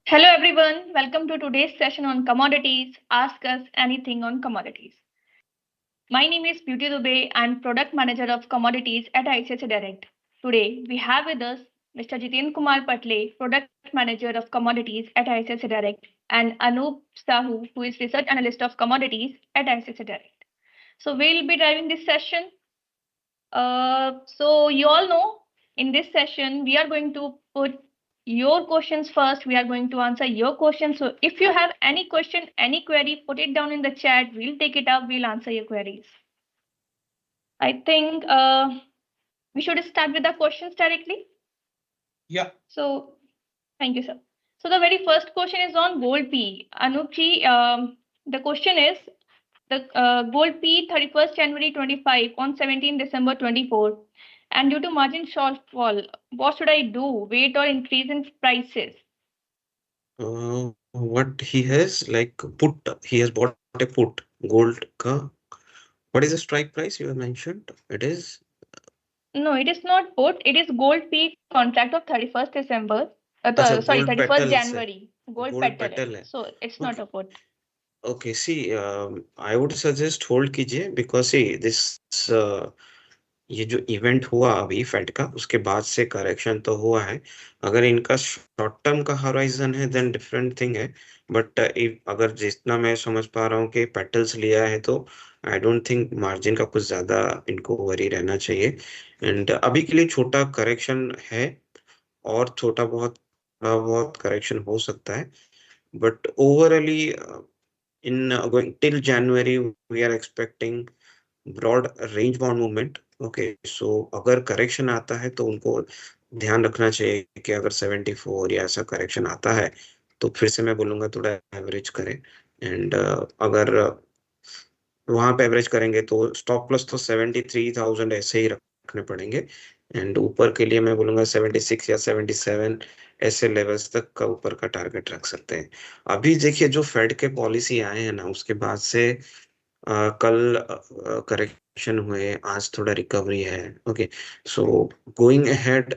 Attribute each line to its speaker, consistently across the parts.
Speaker 1: Hello everyone, welcome to today's session on commodities. Ask us anything on commodities. My name is Beauty Dubey. I'm product manager of commodities at ICICI Direct. Today we have with us Mr. Jiten Kumar Patle, product manager of commodities at ICICI Direct, and Anup Sahu, who is research analyst of commodities at ICICI Direct. So we'll be driving this session. So you all know in this session we are going to put your questions first. We are going to answer your questions. So if you have any question, any query, put it down in the chat. We'll take it up. We'll answer your queries. I think we should start with the questions directly.
Speaker 2: Yeah.
Speaker 1: So thank you, sir. So the very first question is on gold P. Anupji, the question is the gold P 31st January 25 on 17 December 24. And due to margin shortfall, what should I do? Wait or increase in prices?
Speaker 3: What he has like put, he has bought a put gold ka. What is the strike price you have mentioned? It is
Speaker 1: No, it is not put. It is gold P contract of 31st December.
Speaker 3: अच्छा
Speaker 1: Sorry,
Speaker 3: gold
Speaker 1: 31st
Speaker 3: petals है,
Speaker 1: January. Gold
Speaker 3: gold
Speaker 1: petal.
Speaker 3: petal है.
Speaker 1: So it's not
Speaker 3: Okay,
Speaker 1: a put.
Speaker 3: okay. See, I would suggest hold कीजिए because see this ये जो event हुआ अभी fade का उसके बाद से करेक्शन तो हुआ है. अगर इनका शॉर्ट टर्म का होराइजन है देन डिफरेंट थिंग है. बट अगर जितना मैं समझ पा रहा हूँ कि पेटल्स लिया है तो आई डोंट थिंक मार्जिन का कुछ ज्यादा इनको वरी रहना चाहिए. एंड अभी के लिए छोटा करेक्शन है और छोटा बहुत करेक्शन हो सकता है. But overall in going till January we are expecting broad range bound movement. Okay, so अगर करेक्शन आता है तो उनको ध्यान रखना चाहिए कि अगर 74 या ऐसा करेक्शन आता है तो फिर से मैं बोलूंगा थोड़ा एवरेज करें. एंड अगर वहां पे एवरेज करेंगे तो स्टॉप प्लस तो 73,000 ऐसे ही रखने पड़ेंगे. एंड ऊपर के लिए मैं बोलूंगा 76 या 77 ऐसे लेवल्स तक का ऊपर का टारगेट रख सकते हैं. अभी देखिए जो फेड के पॉलिसी आए हैं ना उसके बाद से कल करेक्शन हुए, आज थोड़ा रिकवरी है. Okay, so going ahead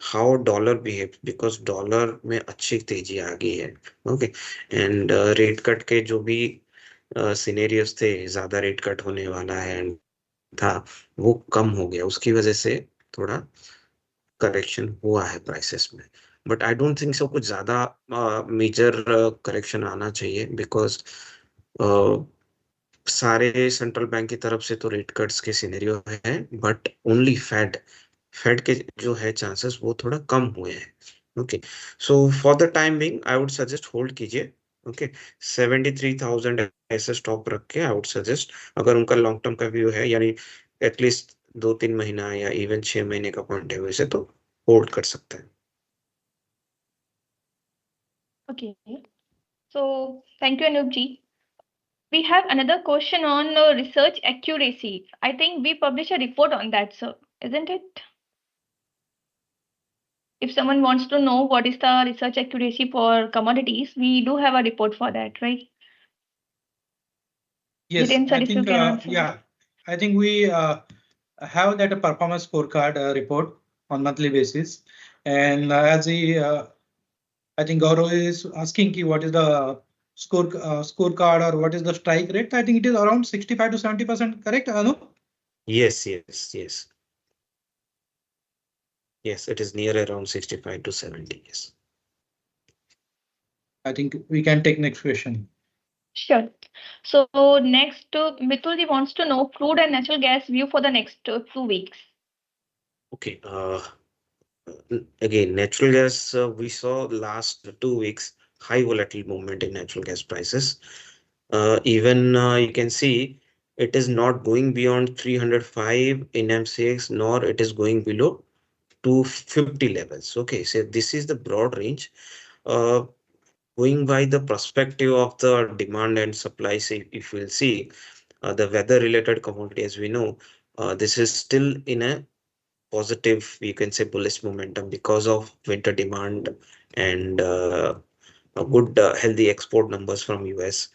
Speaker 3: how dollar behave because dollar में अच्छी तेजी आ गई है. ओके, एंड रेट कट के जो भी सिनेरियोस थे, ज्यादा रेट कट होने वाला है था, वो कम हो गया. उसकी वजह से थोड़ा करेक्शन हुआ है प्राइसेस में. बट आई डोंट थिंक सो कुछ ज्यादा मेजर करेक्शन आना चाहिए बिकॉज सारे सेंट्रल बैंक की तरफ से तो रेट कट्स के सिनेरियो है. बट ओनली फेड के जो है चांसेस वो थोड़ा कम हुए हैं. Okay, so for the time Bing I would suggest hold कीजिए. ओके, 73,000 ऐसे स्टॉप रख के आई वुड सजेस्ट. अगर उनका लॉन्ग टर्म का व्यू है यानी एटलीस्ट 2-3 महीना या इवन 6 महीने का पॉइंट है वैसे तो होल्ड कर सकते हैं.
Speaker 1: Okay. So thank you, Anupji. We have another question on research accuracy. I think we publish a report on that, sir, isn't it? If someone wants to know what is the research accuracy for commodities, we do have a report for that, right?
Speaker 2: Yes,
Speaker 1: Jiten sir,
Speaker 2: I
Speaker 1: if you
Speaker 2: think
Speaker 1: can answer.
Speaker 2: yeah, I think we have that performance scorecard report on monthly basis, and as he, I think Gaurav is asking ki what is the scorecard or what is the strike rate. I think it is around 65 to 70%, correct, Anu?
Speaker 3: Yes. Yes, it is near around 65 to 70. Yes.
Speaker 2: I think we can take next question.
Speaker 1: Sure. So next, Mitulji wants to know crude and natural gas view for the next 2 weeks.
Speaker 3: Okay. Again, natural gas, we saw last 2 weeks high volatile movement in natural gas prices. Even you can see it is not going beyond 305 in MCX, nor it is going below 250 levels. Okay, so this is the broad range. Going by the perspective of the demand and supply, say, if we'll see the weather related commodity, as we know, this is still in a positive, you can say bullish momentum because of winter demand and a good healthy export numbers from US.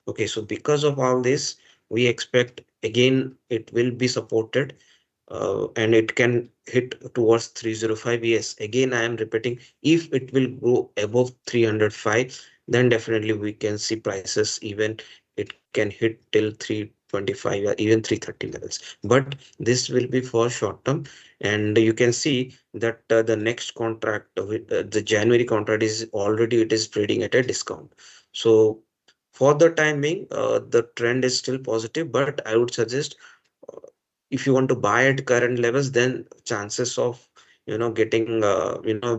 Speaker 3: Okay, so because of all this, we expect again it will be supported and it can hit towards 305. Yes, again, I am repeating, if it will go above 305, then definitely we can see prices even it can hit till 325 or even 330 levels. But this will be for short term, and you can see that the next contract with the January contract is already it is trading at a discount. So for the time being, the trend is still positive, but I would suggest uh, if you want to buy at current levels, then chances of getting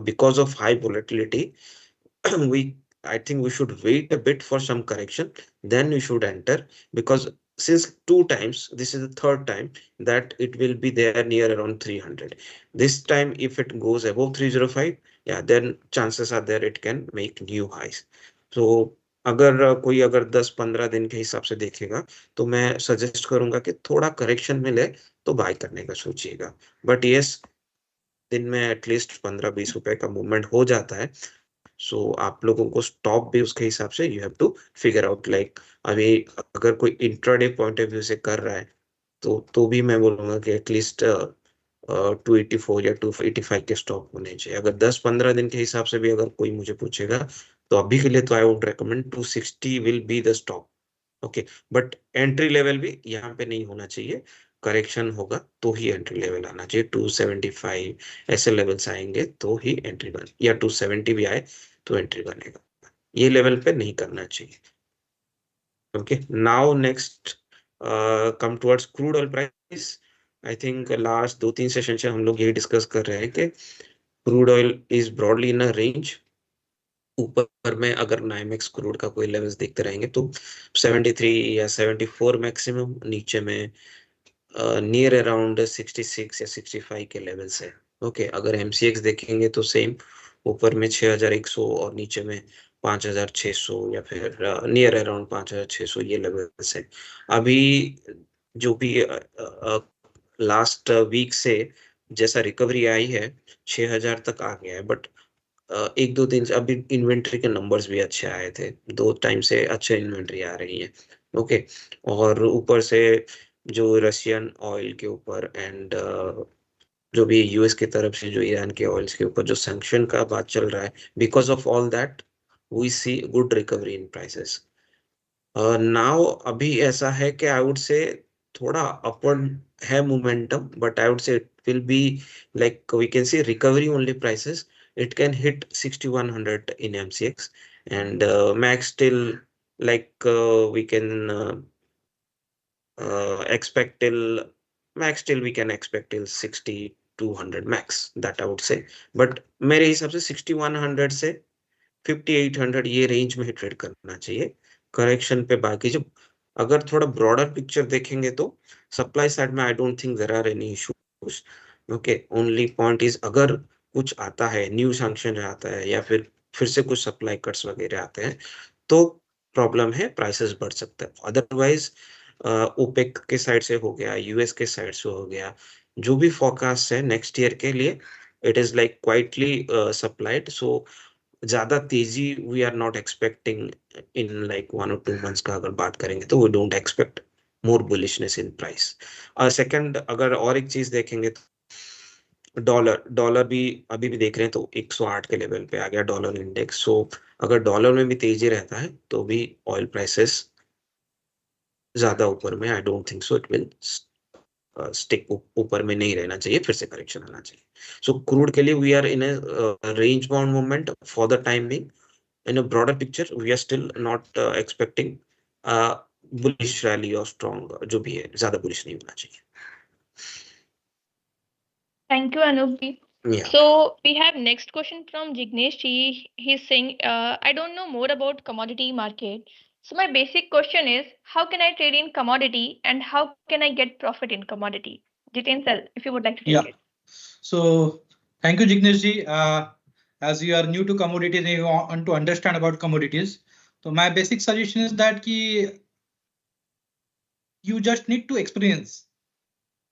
Speaker 3: because of high volatility, we I think we should wait a bit for some correction, then we should enter, because since two times, this is the third time that it will be there near around 300. This time, if it goes above 305, yeah, then chances are there it can make new highs. So अगर कोई अगर 10-15 दिन के हिसाब से देखेगा, तो मैं सजेस्ट करूंगा कि थोड़ा करेक्शन मिले तो बाय करने का सोचिएगा. बट यस, दिन में एटलीस्ट 15-20 रुपए का मूवमेंट हो जाता है. सो आप लोगों को स्टॉप भी उसके हिसाब से you have to figure out. Like अभी अगर कोई इंट्राडे पॉइंट ऑफ व्यू से कर रहा है, तो भी मैं बोलूंगा कि एटलीस्ट 284 या 285 के स्टॉप होने चाहिए. अगर 10-15 दिन के हिसाब से भी अगर कोई मुझे पूछेगा, तो अभी के लिए तो I would recommend 260 will be the stop. Okay, but entry level भी यहाँ पे नहीं होना चाहिए. करेक्शन होगा तो ही एंट्री लेवल आना चाहिए. 275 ऐसे लेवल्स आएंगे तो ही एंट्री बन, या 270 भी आए तो एंट्री बनेगा. ये लेवल पे नहीं करना चाहिए. Okay, now next come towards crude oil price. I think last 2-3 session से हम लोग यही डिस्कस कर रहे हैं कि crude oil is broadly in a range. ऊपर में अगर नाइमेक्स क्रूड का कोई लेवल्स देखते रहेंगे तो 73 या 74 मैक्सिमम, नीचे में नियर अराउंड 66 या 65 के लेवल्स है. ओके, अगर एमसीएक्स देखेंगे तो सेम, ऊपर में 6100 और नीचे में 5600, या फिर नियर अराउंड 5600 ये लेवल्स है. अभी जो भी लास्ट वीक से जैसा रिकवरी आई है, 6000 तक आ गया है. बट 1-2 दिन से अभी इन्वेंट्री के नंबर्स भी अच्छे आए थे, 2 टाइम से अच्छे इन्वेंट्री आ रही है. ओके, और ऊपर से जो रशियन ऑयल के ऊपर एंड जो भी यूएस की तरफ से जो ईरान के ऑयल्स के ऊपर जो सैंक्शन का बात चल रहा है, because of all that we see good recovery in prices. Now अभी ऐसा है कि आई वुड से थोड़ा अपवर्ड है momentum, but I would say it will be like we can see recovery only prices. It can hit 6100 in MCX, and max till we can expect till max till we can expect till 6200 max, that I would say. But मेरे हिसाब से 6100 से 5800 ये range में trade करना चाहिए correction पे. बाकी जब अगर थोड़ा ब्रॉडर पिक्चर देखेंगे तो सप्लाई साइड में I don't think there are any issues. Okay, only point is अगर कुछ आता है, न्यू सैंक्शन आता है, या फिर से कुछ सप्लाई कट्स वगैरह आते हैं, तो प्रॉब्लम है, प्राइसेस बढ़ सकता है. अदरवाइज ओपेक के साइड से हो गया, यूएस के साइड से हो गया, जो भी फोरकास्ट है नेक्स्ट ईयर के लिए, it is like quietly supplied. So ज्यादा तेजी we are not expecting in like 1 or 2 months का अगर बात करेंगे, तो we don't expect more bullishness in price. Second, अगर और एक चीज देखेंगे तो डॉलर भी अभी भी देख रहे हैं तो 108 के लेवल पे आ गया डॉलर इंडेक्स. सो अगर डॉलर में भी तेजी रहता है तो भी ऑयल प्राइसेस ज्यादा ऊपर में I don't think so it will stick. ऊपर में नहीं रहना चाहिए, फिर से करेक्शन आना चाहिए. सो क्रूड के लिए we are in range bound movement for the time being. In a broader picture we are still not expecting bullish rally और स्ट्रॉन्ग, जो भी है ज्यादा बुलिश नहीं होना चाहिए.
Speaker 1: Thank you, Anup.
Speaker 3: Yeah.
Speaker 1: So we have next question from Jignesh Ji. He's saying, I don't know more about commodity market. So my basic question is, how can I trade in commodity and how can I get profit in commodity? Jiten sir, if you would like to take it.
Speaker 2: So thank you, Jignesh Ji. As you are new to commodities and you want to understand about commodities, so my basic suggestion is that you just need to experience.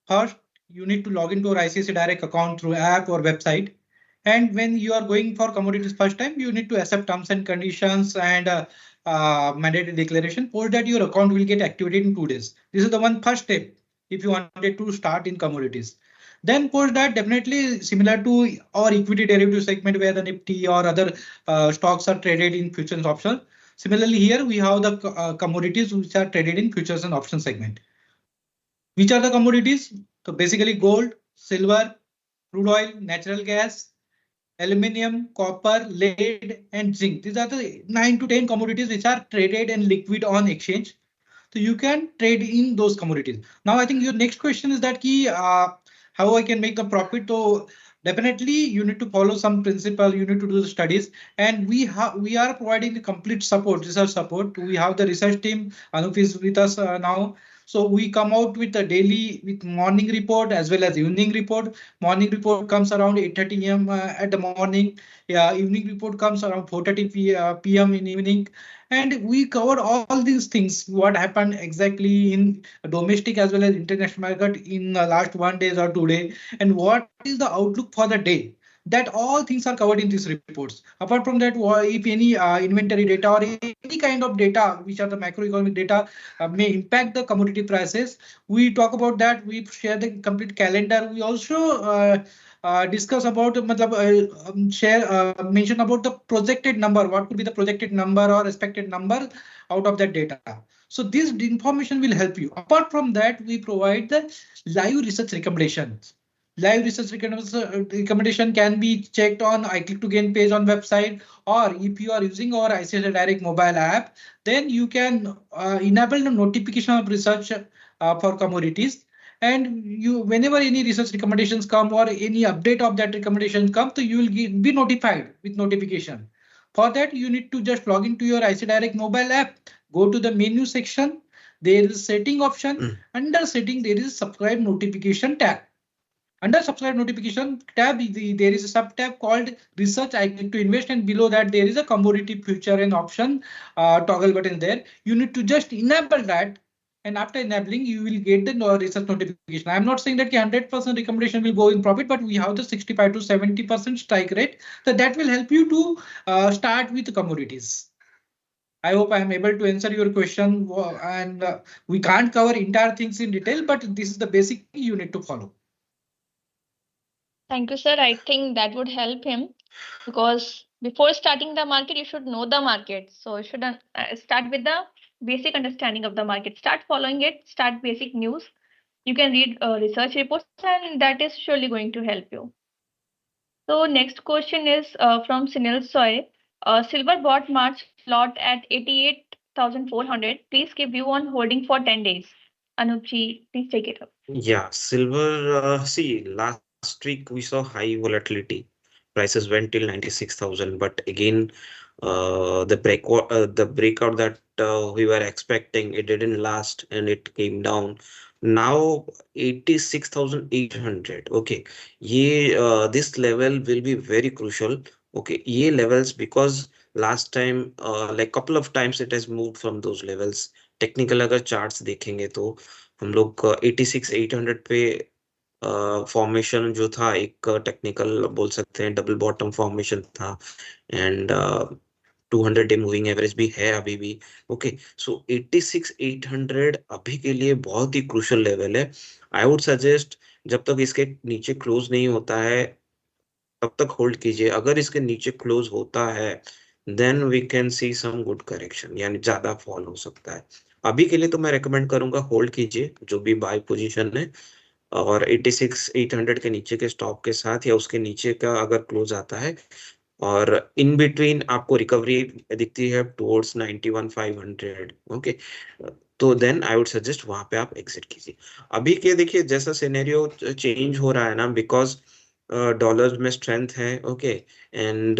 Speaker 2: First, you need to log into your ICICIdirect account through app or website. And when you are going for commodities first time, you need to accept terms and conditions and mandatory declaration. Post that your account will get activated in 2 days. This is the first step if you wanted to start in commodities. Then post that, definitely similar to our equity derivative segment where the Nifty or other stocks are traded in futures and options. Similarly, here we have the commodities which are traded in futures and options segment. Which are the commodities? So basically gold, silver, crude oil, natural gas, aluminium, copper, lead, and zinc. These are the 9 to 10 commodities which are traded and liquid on exchange. So you can trade in those commodities. Now, I think your next question is that how I can make the profit. So definitely you need to follow some principle. You need to do the studies, and we are providing the complete support, research support. We have the research team. Anup is with us now. So we come out with a daily with morning report as well as evening report. Morning report comes around 8:30 a.m. At the morning. Yeah, evening report comes around 4:30 p.m. in evening. And we covered all these things, what happened exactly in domestic as well as international market in the last 1 day or 2 day, and what is the outlook for the day. That all things are covered in these reports. Apart from that, if any inventory data or any kind of data, which are the macroeconomic data, may impact the commodity prices, we talk about that. We share the complete calendar. We also discuss about share mention about the projected number, what could be the projected number or expected number out of that data. So this information will help you. Apart from that, we provide the live research recommendations. Live research recommendation can be checked on I click to gain page on website, or if you are using our ICICI Direct mobile app, then you can enable the notification of research for commodities. And you, whenever any research recommendations come or any update of that recommendation comes, so you will be notified with notification. For that, you need to just log into your ICICI Direct mobile app, go to the menu section. There is setting option. Under setting, there is subscribe notification tab. Under subscribe notification tab, there is a sub tab called research I click to invest, and below that there is a commodity future and option toggle button there. You need to just enable that, and after enabling you will get the research notification. I'm not saying that 100% recommendation will go in profit, but we have the 65 to 70% strike rate. So that will help you to start with commodities. I hope I am able to answer your question, and we can't cover entire things in detail, but this is the basic thing you need to follow.
Speaker 1: Thank you, sir. I think that would help him, because before starting the market, you should know the market. So you should start with the basic understanding of the market. Start following it, start basic news. You can read research reports, and that is surely going to help you. So next question is from Sunil Soy. Silver bought March lot at 88,400. Please give view on holding for 10 days. Anupji, please take it up.
Speaker 3: Yeah, silver, see, last week we saw high volatility. Prices went till 96,000, but again, the breakout that we were expecting, it didn't last and it came down. Now 86,800. Okay, this level will be very crucial. Okay, ye levels, because last time, like couple of times it has moved from those levels. Technical अगर charts देखेंगे तो हम लोग 86,800 पे formation जो था, एक technical बोल सकते हैं डबल बॉटम फॉर्मेशन था, एंड 200 डे मूविंग एवरेज भी है अभी भी. ओके, सो 86,800 अभी के लिए बहुत ही क्रूशियल लेवल है. आई वुड सजेस्ट जब तक इसके नीचे क्लोज नहीं होता है तब तक होल्ड कीजिए. अगर इसके नीचे क्लोज होता है then we can see some good correction, यानी ज्यादा फॉल हो सकता है. अभी के लिए तो मैं रेकमेंड करूंगा होल्ड कीजिए जो भी बाय पोजीशन है, और 86,800 के नीचे के स्टॉप के साथ या उसके नीचे का अगर क्लोज आता है और इन बिटवीन आपको रिकवरी दिखती है टुवर्ड्स 91,500. ओके, तो देन आई वुड सजेस्ट वहां पे आप एग्जिट कीजिए. अभी के देखिए जैसा सिनेरियो चेंज हो रहा है ना, बिकॉज डॉलर में स्ट्रेंथ है. ओके, एंड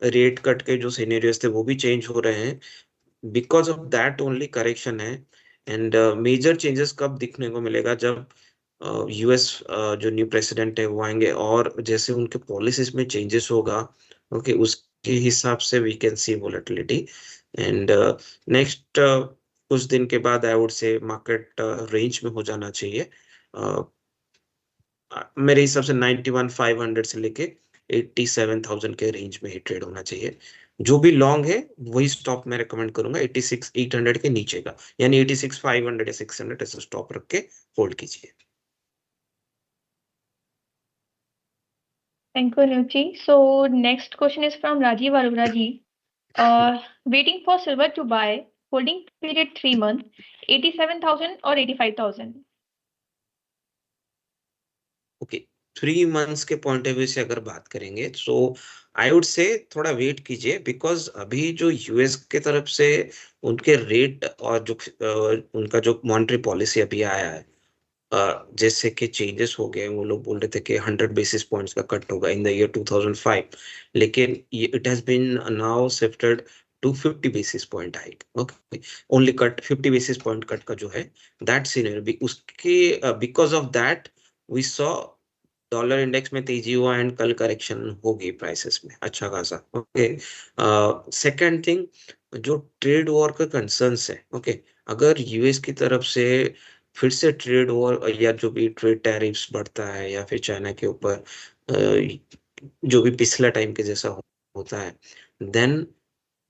Speaker 3: रेट कट के जो सिनेरियोस थे वो भी चेंज हो रहे हैं. Because of that only correction है. एंड मेजर चेंजेस कब दिखने को मिलेगा, जब यूएस जो न्यू प्रेसिडेंट है वो आएंगे और जैसे उनके पॉलिसीज में चेंजेस होगा. ओके, उसके हिसाब से we can see volatility. And next कुछ दिन के बाद I would say market range में हो जाना चाहिए. मेरे हिसाब से 91,500 से लेके 87,000 के रेंज में ही ट्रेड होना चाहिए. जो भी लॉन्ग है वही स्टॉप मैं रेकमेंड करूंगा 86,800 के नीचे का, यानी 86,500 या 600 ऐसा स्टॉप रख के होल्ड कीजिए.
Speaker 1: Thank you, Anuji. So next question is from Rajiv Arora ji. Waiting for silver to buy, holding period 3 months, 87,000 or 85,000?
Speaker 3: Okay, 3 months के पॉइंट ऑफ व्यू से अगर बात करेंगे तो आई वुड से थोड़ा वेट कीजिए, बिकॉज अभी जो यूएस के तरफ से उनके रेट और जो उनका जो मॉनेटरी पॉलिसी अभी आया है, जैसे कि चेंजेस हो गए। वो लोग बोल रहे थे कि 100 बेसिस पॉइंट्स का कट होगा इन द ईयर 2005, लेकिन ये it has been now shifted to 50 basis point hike. Okay, only cut 50 basis point cut का जो है दैट सीनरी उसके because of that we saw dollar index में तेजी हुआ एंड कल करेक्शन होगी प्राइसेस में अच्छा खासा। ओके, सेकंड थिंग, जो ट्रेड वॉर का कंसर्न्स है, ओके, अगर यूएस की तरफ से फिर से ट्रेड वॉर या जो भी ट्रेड टैरिफ्स बढ़ता है या फिर चाइना के ऊपर जो भी पिछला टाइम के जैसा होता है, देन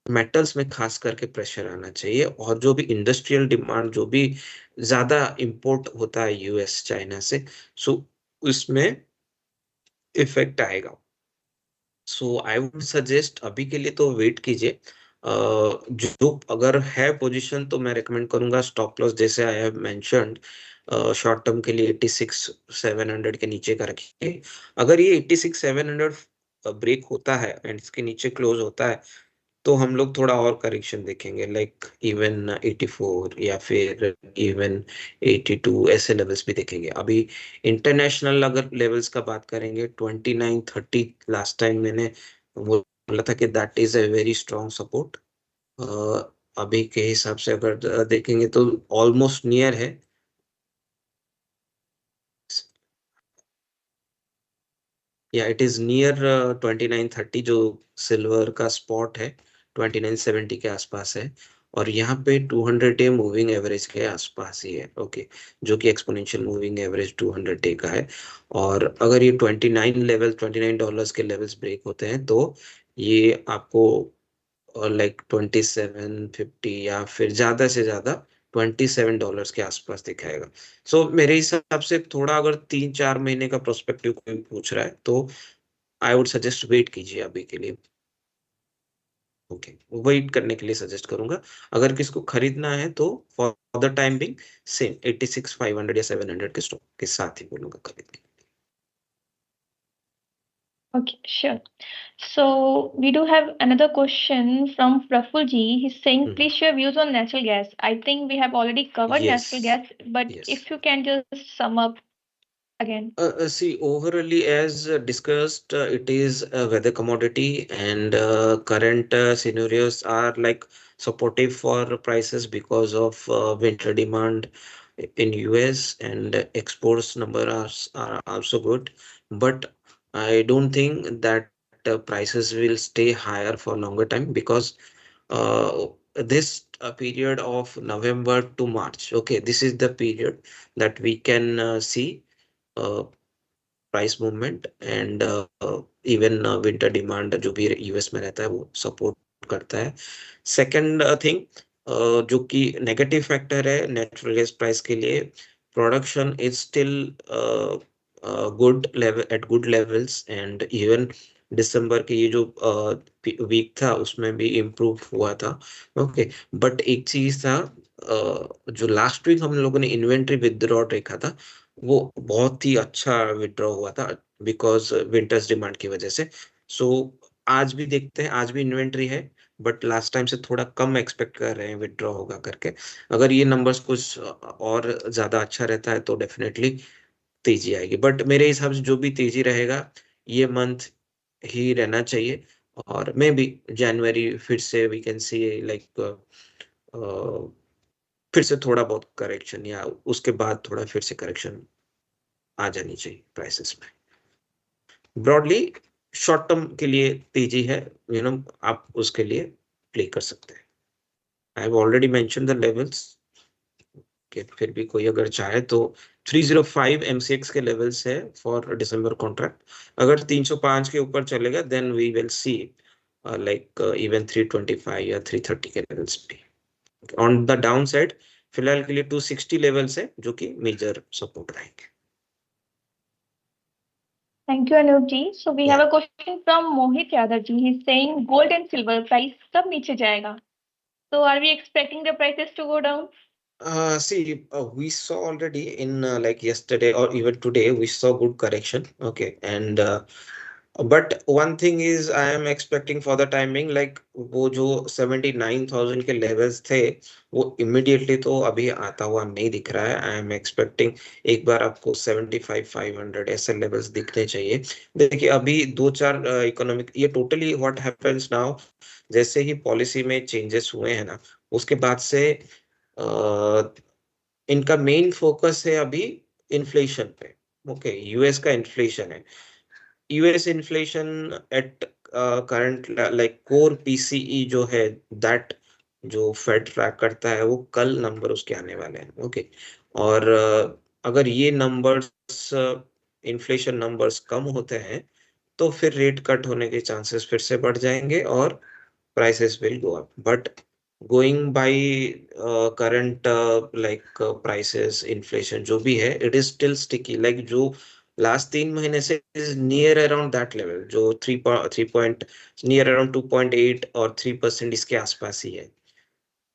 Speaker 3: मेटल्स में खास करके प्रेशर आना चाहिए, और जो भी इंडस्ट्रियल डिमांड जो भी ज्यादा इंपोर्ट होता है यूएस चाइना से, सो उसमें इफेक्ट आएगा। सो आई वुड सजेस्ट अभी के लिए तो वेट कीजिए। जो अगर है पोजीशन तो मैं रिकमेंड करूंगा स्टॉप लॉस जैसे I have mentioned, short term के लिए 86,700 के नीचे का रखिए। अगर ये 86,700 ब्रेक होता है एंड इसके नीचे क्लोज होता है तो हम लोग थोड़ा और करेक्शन देखेंगे, लाइक इवन 84 या फिर इवन 82 ऐसे लेवल्स भी देखेंगे। अभी इंटरनेशनल अगर लेवल्स का बात करेंगे 29-30 लास्ट टाइम मैंने बोला था कि that is a very strong support. अभी के हिसाब से अगर देखेंगे तो ऑलमोस्ट नियर है। या इट इज नियर 29-30 जो सिल्वर का स्पॉट है, 29-70 के आसपास है, और यहाँ पे 200 डे मूविंग एवरेज के आसपास ही है। ओके, जो कि एक्सपोनेंशियल मूविंग एवरेज 200 डे का है। और अगर ये 29 के लेवल्स ब्रेक होते हैं तो ये आपको लाइक 2750 या फिर ज्यादा से ज्यादा $27 के आसपास दिखाएगा। सो मेरे हिसाब से थोड़ा अगर 3-4 महीने का प्रोस्पेक्टिव कोई पूछ रहा है तो आई वुड सजेस्ट वेट कीजिए अभी के लिए। ओके, वेट करने के लिए सजेस्ट करूंगा। अगर किसको खरीदना है तो for the time Bing same 86,500 या 700 के स्टॉक के साथ ही बोलूंगा खरीदने।
Speaker 1: Okay, sure. So we do have another question from Praful ji. He's saying, please share views on natural gas. I think we have already covered natural
Speaker 3: Yes,
Speaker 1: gas, but
Speaker 3: yes.
Speaker 1: if you can just sum up again.
Speaker 3: See, overally, as discussed, it is a weather commodity, and current scenarios are like supportive for prices because of winter demand in US, and exports number are also good. But I don't think that prices will stay higher for longer time, because this period of November to March, okay, this is the period that we can see price movement and even winter demand जो भी US में रहता है वो support करता है। Second thing जो कि नेगेटिव फैक्टर है नेचुरल गैस प्राइस के लिए, production is still good level at good levels, and even December के ये जो वीक था उसमें भी इम्प्रूव हुआ था। ओके, बट एक चीज था, जो लास्ट वीक हम लोगों ने इन्वेंट्री विदड्रॉ देखा था वो बहुत ही अच्छा विड्रॉ हुआ था बिकॉज विंटर्स डिमांड की वजह से। सो आज भी देखते हैं, आज भी इन्वेंट्री है, बट लास्ट टाइम से थोड़ा कम एक्सपेक्ट कर रहे हैं विड्रॉ होगा करके। अगर ये नंबर्स कुछ और ज्यादा अच्छा रहता है तो डेफिनेटली तेजी आएगी, बट मेरे हिसाब से जो भी तेजी रहेगा ये मंथ ही रहना चाहिए, और मे बी जनवरी फिर से वी कैन सी लाइक फिर से थोड़ा बहुत करेक्शन, या उसके बाद थोड़ा फिर से करेक्शन आ जानी चाहिए प्राइसेस में। ब्रॉडली शॉर्ट टर्म के लिए तेजी है, आप उसके लिए प्ले कर सकते हैं। I have already mention the levels के, फिर भी कोई अगर चाहे तो 305 MCX के लेवल्स है फॉर दिसंबर कॉन्ट्रैक्ट। अगर 305 के ऊपर चलेगा then we will see like even 325 या 330 के लेवल्स भी। ऑन द डाउन साइड फिलहाल के लिए 260 लेवल्स है जो कि मेजर सपोर्ट रहेंगे।
Speaker 1: Thank you, Anup ji. So we have
Speaker 3: Yeah.
Speaker 1: a question from Mohit Yadav ji. He's saying gold and silver price कब नीचे जाएगा? So are we expecting the prices to go down?
Speaker 3: See, we saw already in like yesterday or even today, we saw good correction. Okay. And but one thing is I am expecting for the timing like वो जो 79,000 के levels थे वो immediately तो अभी आता हुआ नहीं दिख रहा है. I am expecting एक बार आपको 75,500 ऐसे levels दिखने चाहिए. देखिए अभी दो चार इकोनॉमिक ये टोटली व्हाट हैपेंस नाउ जैसे ही पॉलिसी में चेंजेस हुए हैं ना उसके बाद से इनका मेन फोकस है अभी इन्फ्लेशन पे. ओके यूएस का इन्फ्लेशन है. US inflation at current like core PCE जो है दैट जो फेड ट्रैक करता है वो कल नंबर उसके आने वाले हैं. ओके और अगर ये नंबर्स इन्फ्लेशन नंबर्स कम होते हैं तो फिर रेट कट होने के चांसेस फिर से बढ़ जाएंगे और prices will go up. But going by current prices, inflation जो भी है, it is still sticky. Like जो last 3 महीने से is near around that level, जो 3 point near around 2.8 और 3% इसके आसपास ही है.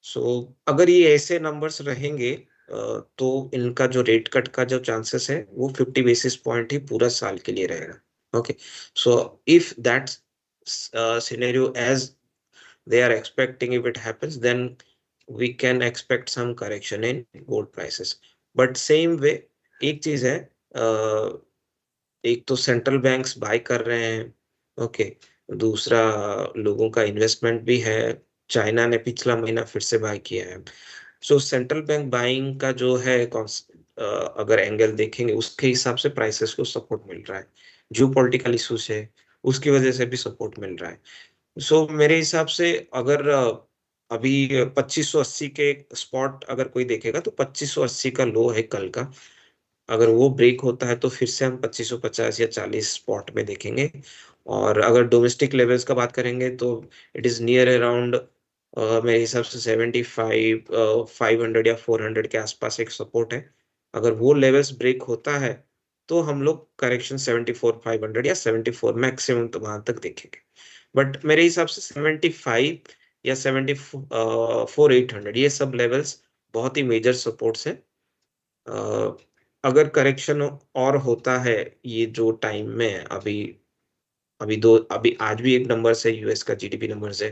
Speaker 3: So अगर ये ऐसे नंबर्स रहेंगे तो इनका जो रेट कट का जो चांसेस है वो 50 बेसिस पॉइंट ही पूरा साल के लिए रहेगा. Okay so if that scenario as they are expecting if it happens then we can expect some correction in gold prices. But same way एक चीज है एक तो सेंट्रल बैंक्स बाय कर रहे हैं. ओके दूसरा लोगों का इन्वेस्टमेंट भी है. चाइना ने पिछला महीना फिर से बाय किया है. सो सेंट्रल बैंक बाइंग का जो है अगर एंगल देखेंगे उसके हिसाब से प्राइसेस को सपोर्ट मिल रहा है. जियो पॉलिटिकल इशूज है उसकी वजह से भी सपोर्ट मिल रहा है. सो मेरे हिसाब से अगर अभी 2580 के स्पॉट अगर कोई देखेगा तो 2580 का लो है कल का. अगर वो ब्रेक होता है तो फिर से हम 2550 या 40 स्पॉट में देखेंगे. और अगर डोमेस्टिक लेवल्स का बात करेंगे तो इट इज नियर अराउंड मेरे हिसाब से 75 500 या 400 के आसपास एक सपोर्ट है. अगर वो लेवल्स ब्रेक होता है तो हम लोग करेक्शन 74 500 या 74 मैक्सिमम तो वहां तक देखेंगे. बट मेरे हिसाब से 75 या 74 800 ये सब लेवल्स बहुत ही मेजर सपोर्ट्स हैं. अगर करेक्शन और होता है ये जो टाइम में अभी अभी आज भी एक नंबर से यूएस का जीडीपी नंबर से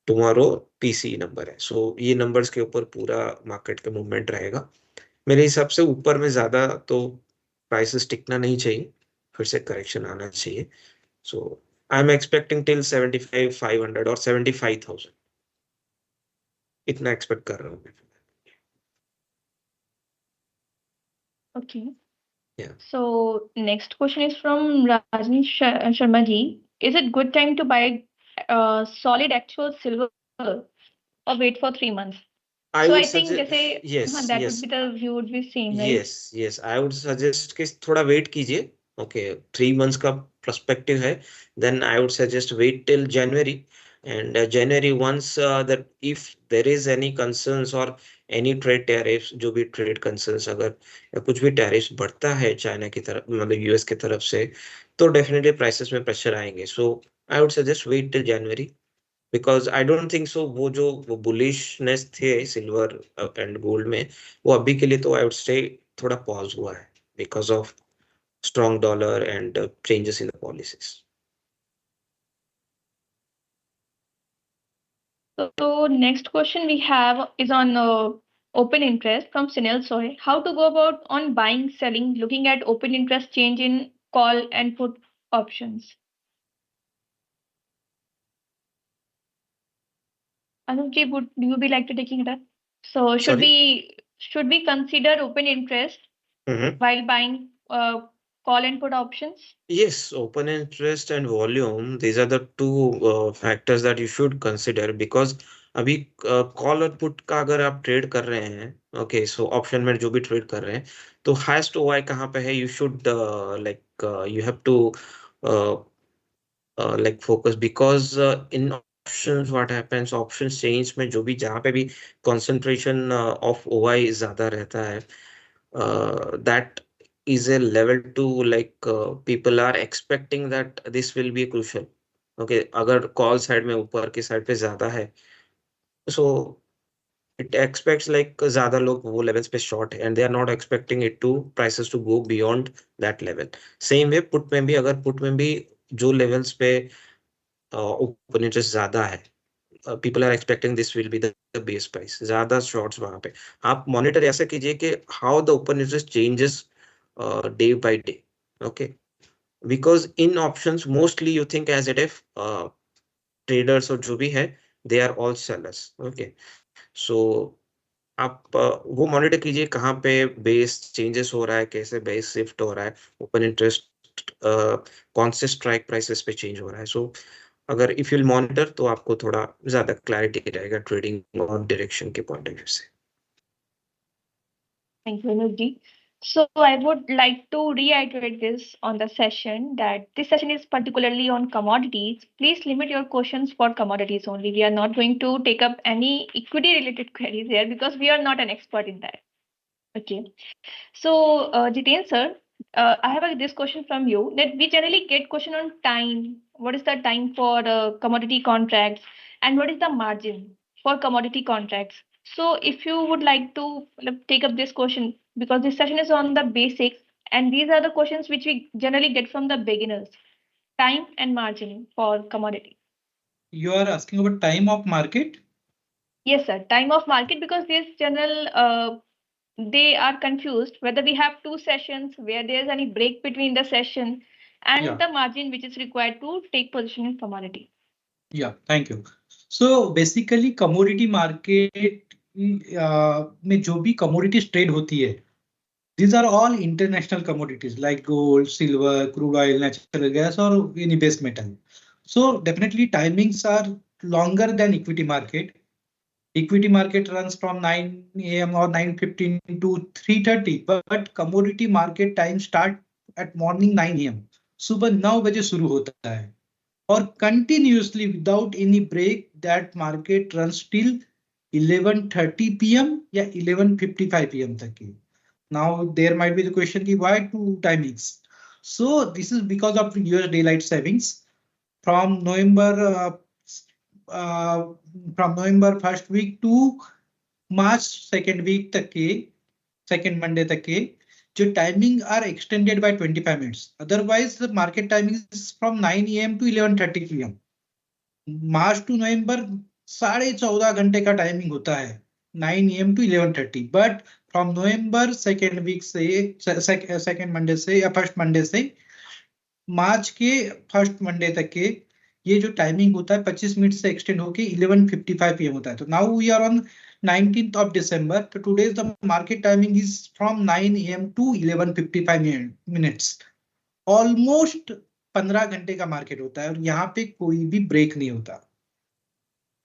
Speaker 3: टुमारो पीसी नंबर है. सो ये नंबर्स के ऊपर पूरा मार्केट का मूवमेंट रहेगा. मेरे हिसाब से ऊपर में ज्यादा तो प्राइसेस टिकना नहीं चाहिए फिर से करेक्शन आना चाहिए. सो आई एम एक्सपेक्टिंग टिल 75 500 और 75,000 इतना एक्सपेक्ट कर रहा हूँ मैं.
Speaker 1: Okay.
Speaker 3: Yeah.
Speaker 1: So next question is from Rajni Sharma ji. Is it good time to buy solid actual silver or wait for 3 months?
Speaker 3: I
Speaker 1: So
Speaker 3: would
Speaker 1: I think
Speaker 3: suggest
Speaker 1: जैसे
Speaker 3: yes
Speaker 1: that
Speaker 3: yes
Speaker 1: would be the view would be same, right?
Speaker 3: yes I would suggest कि थोड़ा wait कीजिए. Okay 3 months का perspective है then I would suggest wait till January. And January once that if there is any concerns or any trade tariffs जो भी trade concerns अगर या कुछ भी tariffs बढ़ता है चाइना की तरफ मतलब यूएस की तरफ से तो डेफिनेटली प्राइसेस में प्रेशर आएंगे. So I would suggest wait till January because I don't think so वो बुलिशनेस थे सिल्वर एंड गोल्ड में वो अभी के लिए तो आई वुड से थोड़ा पॉज हुआ है because of strong dollar and changes in the policies.
Speaker 1: So next question we have is on open interest from Sunil Soy. How to go about on buying, selling, looking at open interest change in call and put options. Anup ji, would you be like to taking it up? So
Speaker 3: Sorry.
Speaker 1: should we consider open interest while buying call and put options?
Speaker 3: Yes, open interest and volume, these are the two factors that you should consider because अभी call और put का अगर आप trade कर रहे हैं okay so option में जो भी ट्रेड कर रहे हैं तो हाईएस्ट ओआई कहाँ पे है you should like you have to like focus because in options what happens options change में जो भी जहाँ पे भी concentration of OI ज्यादा रहता है that is a level to like people are expecting that this will be crucial. Okay, अगर कॉल साइड में ऊपर की साइड पे ज्यादा है, so it expects like ज्यादा लोग वो levels पे short है, and they are not expecting it to prices to go beyond that level. Same way put में भी, अगर put में भी जो levels पे open interest ज्यादा है, people are expecting this will be the base price, ज्यादा shorts वहां पे आप monitor ऐसे कीजिए कि how the open interest changes day by day. Okay, because in options mostly you think as it if traders और जो भी है they are all sellers. Okay, so आप वो मॉनिटर कीजिए कहाँ पे बेस चेंजेस हो रहा है, कैसे बेस शिफ्ट हो रहा है, ओपन इंटरेस्ट कौन से स्ट्राइक प्राइसेस पे चेंज हो रहा है. सो अगर इफ यू मॉनिटर तो आपको थोड़ा ज्यादा क्लैरिटी रहेगा ट्रेडिंग और डायरेक्शन के पॉइंट ऑफ व्यू से.
Speaker 1: Thank you, Anuj. So I would like to reiterate this on the session that this session is particularly on commodities. Please limit your questions for commodities only. We are not going to take up any equity related queries here because we are not an expert in that. Okay. So Jiten sir, I have this question from you that we generally get question on time. What is the time for commodity contracts and what is the margin for commodity contracts? So if you would like to take up this question, because this session is on the basics and these are the questions which we generally get from the beginners, time and margin for commodity.
Speaker 2: You are asking about time of market?
Speaker 1: Yes, sir. Time of market, because this general they are confused whether we have two sessions where there's any break between the session and the margin which is required to take position in commodity.
Speaker 2: Yeah, thank you. So basically commodity market में जो भी commodities trade होती है, these are all international commodities like gold, silver, crude oil, natural gas or any base metal. So definitely timings are longer than equity market. Equity market runs from 9 a.m. or 9:15 to 3:30, but commodity market time start at morning 9 a.m. सुबह 9 बजे शुरू होता है और continuously without any break that market runs till 11:30 p.m. या 11:55 p.m. तक की. Now there might be the question ki why two timings? So this is because of US daylight savings from November first week to March second week तक के second Monday तक के जो timing are extended by 25 minutes. Otherwise the market timing is from 9 a.m. to 11:30 p.m. March to November 14.5 घंटे का timing होता है 9 a.m. to 11:30. But from November second week से second Monday से या first Monday से मार्च के फर्स्ट मंडे तक के ये जो टाइमिंग होता है 25 मिनट से एक्सटेंड होके 11:55 p.m. होता है. तो now we are on 19th of December. So today's the market timing is from 9 a.m. to 11:55 minutes. Almost 15 घंटे का मार्केट होता है और यहाँ पे कोई भी ब्रेक नहीं होता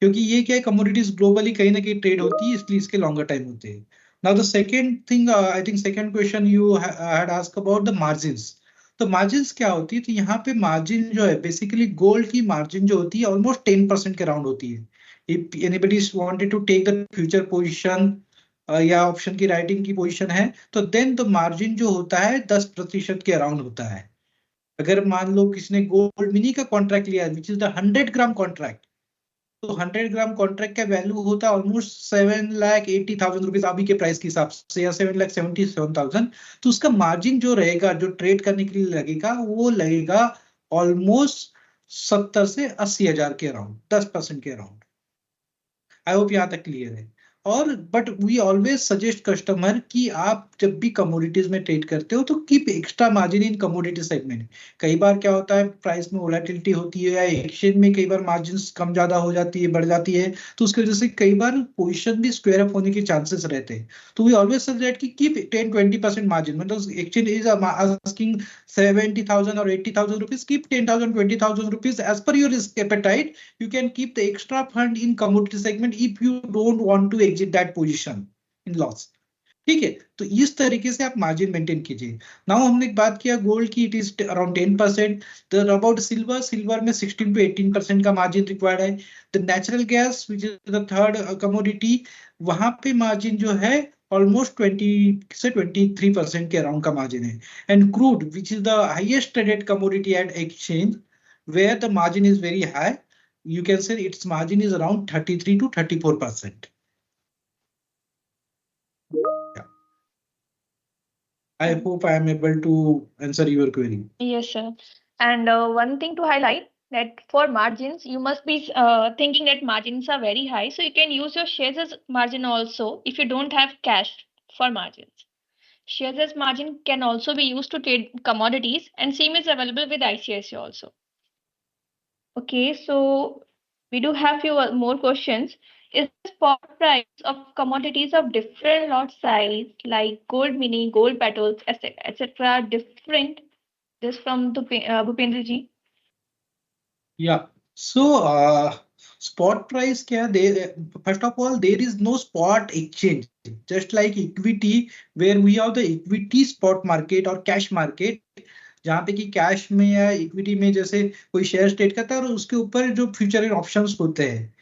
Speaker 2: क्योंकि ये क्या है कमोडिटीज ग्लोबली कहीं ना कहीं ट्रेड होती है इसलिए इसके लॉन्गर टाइम होते हैं. Now the second thing I think second question you had asked about the margins. तो मार्जिन्स क्या होती है? तो यहाँ पे मार्जिन जो है बेसिकली गोल्ड की मार्जिन जो होती है ऑलमोस्ट 10% के अराउंड होती है. If anybody wanted to take the future position या ऑप्शन की राइटिंग की पोजीशन है तो देन द मार्जिन जो होता है 10% के अराउंड होता है. अगर मान लो किसी ने गोल्ड मिनी का कॉन्ट्रैक्ट लिया विच इज द 100 ग्राम कॉन्ट्रैक्ट तो 100 ग्राम कॉन्ट्रैक्ट का वैल्यू होता है ऑलमोस्ट 7,80,000 रुपीज अभी के प्राइस के हिसाब से या 7,77,000. तो उसका मार्जिन जो रहेगा जो ट्रेड करने के लिए लगेगा वो लगेगा ऑलमोस्ट 70 से 80,000 के अराउंड 10% के अराउंड. आई होप यहाँ तक क्लियर है. और but we always suggest customer कि आप जब भी कमोडिटीज में ट्रेड करते हो तो keep extra margin in commodity segment. कई बार क्या होता है प्राइस में वोलेटिलिटी होती है या एक्सचेंज में कई बार मार्जिन कम ज्यादा हो जाती है बढ़ जाती है तो उसकी वजह से कई बार पोजीशन भी स्क्वायर अप होने के चांसेस रहते हैं. तो वी ऑलवेज सजेस्ट कि कीप 10-20% मार्जिन. मतलब exchange is asking 70,000 or 80,000 rupees, keep 10,000 20,000 rupees as per your risk appetite. You can keep the extra fund in commodity segment if you don't want to exit that position in loss. ठीक है, तो इस तरीके से आप margin maintain कीजिए. Now हमने बात किया गोल्ड की, it is around 10%. The about silver में 16 to 18% का मार्जिन रिक्वायर्ड है. The natural gas which is the third commodity वहां पे मार्जिन जो है almost 20 से 23% के around का margin है. And crude, which is the highest traded commodity at exchange, where the margin is very high, you can say its margin is around 33 to 34%. Yeah. I hope I am able to answer your query.
Speaker 1: Yes, sir. And one thing to highlight that for margins, you must be thinking that margins are very high. So you can use your shares as margin also if you don't have cash for margins. Shares as margin can also be used to trade commodities, and same is available with ICICI also. Okay, so we do have few more questions. Is the spot price of commodities of different lot size like gold mini, gold petals, etc. different? This from the Bhupendra ji.
Speaker 2: Yeah. So spot price क्या there? First of all, there is no spot exchange. Just like equity, where we have the equity spot market or cash market, जहाँ पे कि cash में या equity में जैसे कोई share trade करता है और उसके ऊपर जो फ्यूचर एंड ऑप्शंस होते हैं,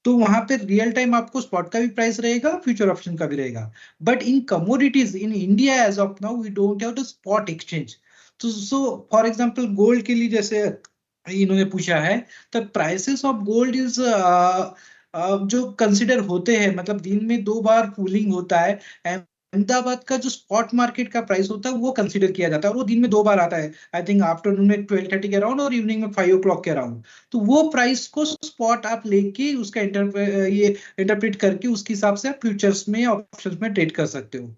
Speaker 2: तो वहां पे रियल टाइम आपको स्पॉट का भी प्राइस रहेगा, फ्यूचर ऑप्शन का भी रहेगा. But in commodities in India as of now we don't have the spot exchange. तो सो फॉर एग्जांपल गोल्ड के लिए जैसे इन्होंने पूछा है, the prices of gold is जो कंसिडर होते हैं, मतलब दिन में 2 बार कूलिंग होता है. अहमदाबाद का जो स्पॉट मार्केट का प्राइस होता है वो कंसीडर किया जाता है और वो दिन में 2 बार आता है. आई थिंक आफ्टरनून में 12:30 के अराउंड और इवनिंग में 5 o'clock के अराउंड. तो वो प्राइस को स्पॉट आप लेके उसका ये इंटरप्रेट करके उसके हिसाब से आप फ्यूचर्स में ऑप्शंस में ट्रेड कर सकते हो.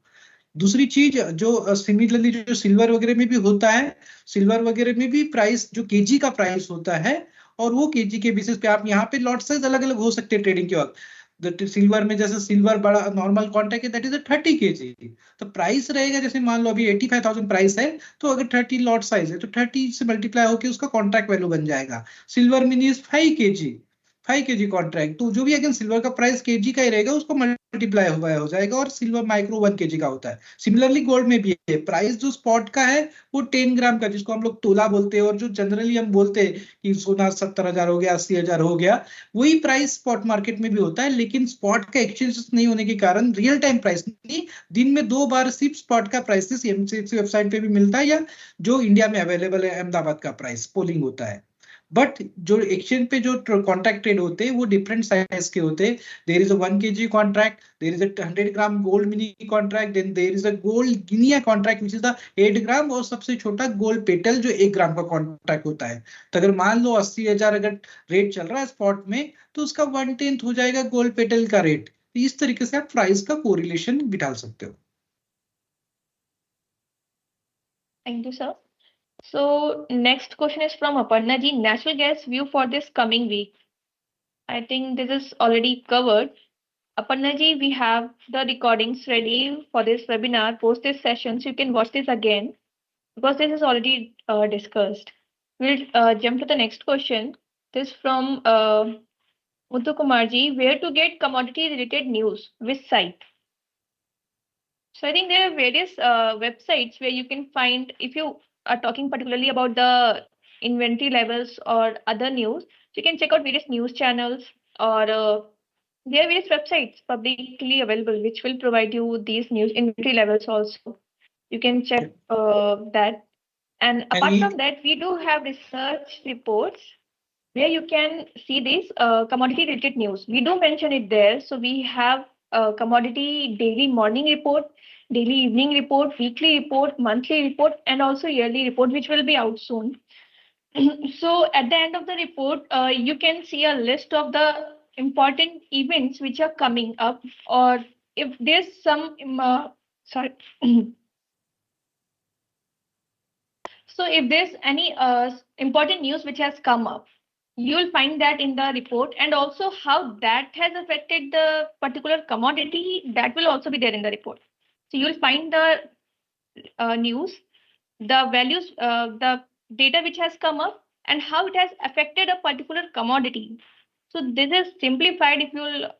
Speaker 2: दूसरी चीज जो सिमिलरली जो सिल्वर वगैरह में भी होता है, सिल्वर वगैरह में भी प्राइस जो केजी का प्राइस होता है और वो केजी के बेसिस पे आप यहाँ पे लॉट साइज अलग अलग हो सकते हैं ट्रेडिंग के वक्त. सिल्वर में जैसे सिल्वर बड़ा नॉर्मल कॉन्ट्रैक्ट है, दैट इज 30 kg. तो प्राइस रहेगा जैसे मान लो अभी 85,000 प्राइस है, तो अगर 30 लॉट साइज है तो 30 से मल्टीप्लाई होकर उसका कॉन्ट्रैक्ट वैल्यू बन जाएगा. Silver mini is 5 kg contract, तो जो भी अगेन सिल्वर का प्राइस केजी का ही रहेगा उसको मल्टीप्लाई हो जाएगा और सिल्वर माइक्रो 1 kg का होता है. सिमिलरली गोल्ड में भी है, प्राइस जो स्पॉट का है वो 10 ग्राम का, जिसको हम लोग तोला बोलते हैं, और जो जनरली हम बोलते हैं कि सोना 70,000 हो गया, 80,000 हो गया, वही प्राइस स्पॉट मार्केट में भी होता है. लेकिन स्पॉट का एक्सचेंज नहीं होने के कारण रियल टाइम प्राइस नहीं, दिन में 2 बार सिर्फ स्पॉट का प्राइस एमसीएक्सी वेबसाइट पे भी मिलता है, या जो इंडिया में अवेलेबल है अहमदाबाद का प्राइस पोलिंग होता है. बट जो एक्सचेंज पे जो कॉन्ट्रैक्ट ट्रेड होते हैं वो डिफरेंट साइज के होते हैं. There is a 1 kg contract, there is a 100 gram gold mini contract, then there is a gold guinea contract which is the 8 gram, और सबसे छोटा गोल्ड पेटल जो 1 ग्राम का कॉन्ट्रैक्ट होता है. तो अगर मान लो 80,000 अगर रेट चल रहा है स्पॉट में, तो उसका 1/10 हो जाएगा गोल्ड पेटल का रेट. तो इस तरीके से आप प्राइस का कोरिलेशन बिठा सकते हो.
Speaker 1: Thank you, sir. So next question is from Aparna ji. Natural gas view for this coming week. I think this is already covered. Aparna ji, we have the recordings ready for this webinar. Post this session, so you can watch this again because this is already discussed. We'll jump to the next question. This from Muthu Kumar ji. Where to get commodity related news? Which site? So I think there are various websites where you can find, if you are talking particularly about the inventory levels or other news, so you can check out various news channels, or there are various websites publicly available which will provide you these news inventory levels also. You can check that. And apart from that, we do have research reports where you can see this commodity related news. We do mention it there. So we have a commodity daily morning report, daily evening report, weekly report, monthly report, and also yearly report, which will be out soon. So at the end of the report, you can see a list of the important events which are coming up, or if there's some sorry. So if there's any important news which has come up, you will find that in the report, and also how that has affected the particular commodity, that will also be there in the report. So you'll find the news, the values, the data which has come up, and how it has affected a particular commodity. So this is simplified if you'll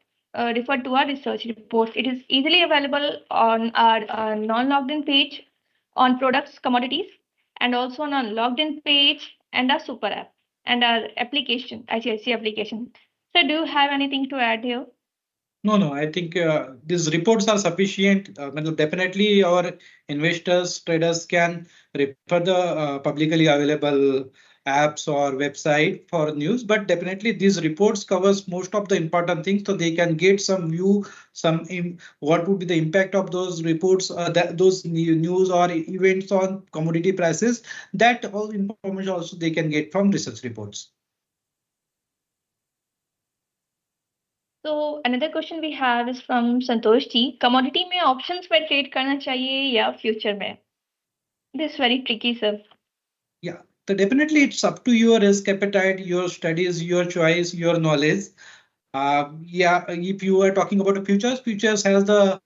Speaker 1: refer to our research report. It is easily available on our non-logged in page on products commodities, and also on our logged in page and our super app and our application, ICICI application. So do you have anything to add here?
Speaker 2: No, I think these reports are sufficient. Definitely, our investors, traders can refer the publicly available apps or website for news. But definitely, these reports covers most of the important things, so they can get some view, what would be the impact of those reports, those news or events on commodity prices. That all information also they can get from research reports.
Speaker 1: So another question we have is from Santosh ji. Commodity में options में trade करना चाहिए या future में? This is very tricky, sir.
Speaker 2: Yeah, so definitely it's up to your risk appetite, your studies, your choice, your knowledge. Yeah, if you are talking about the futures has the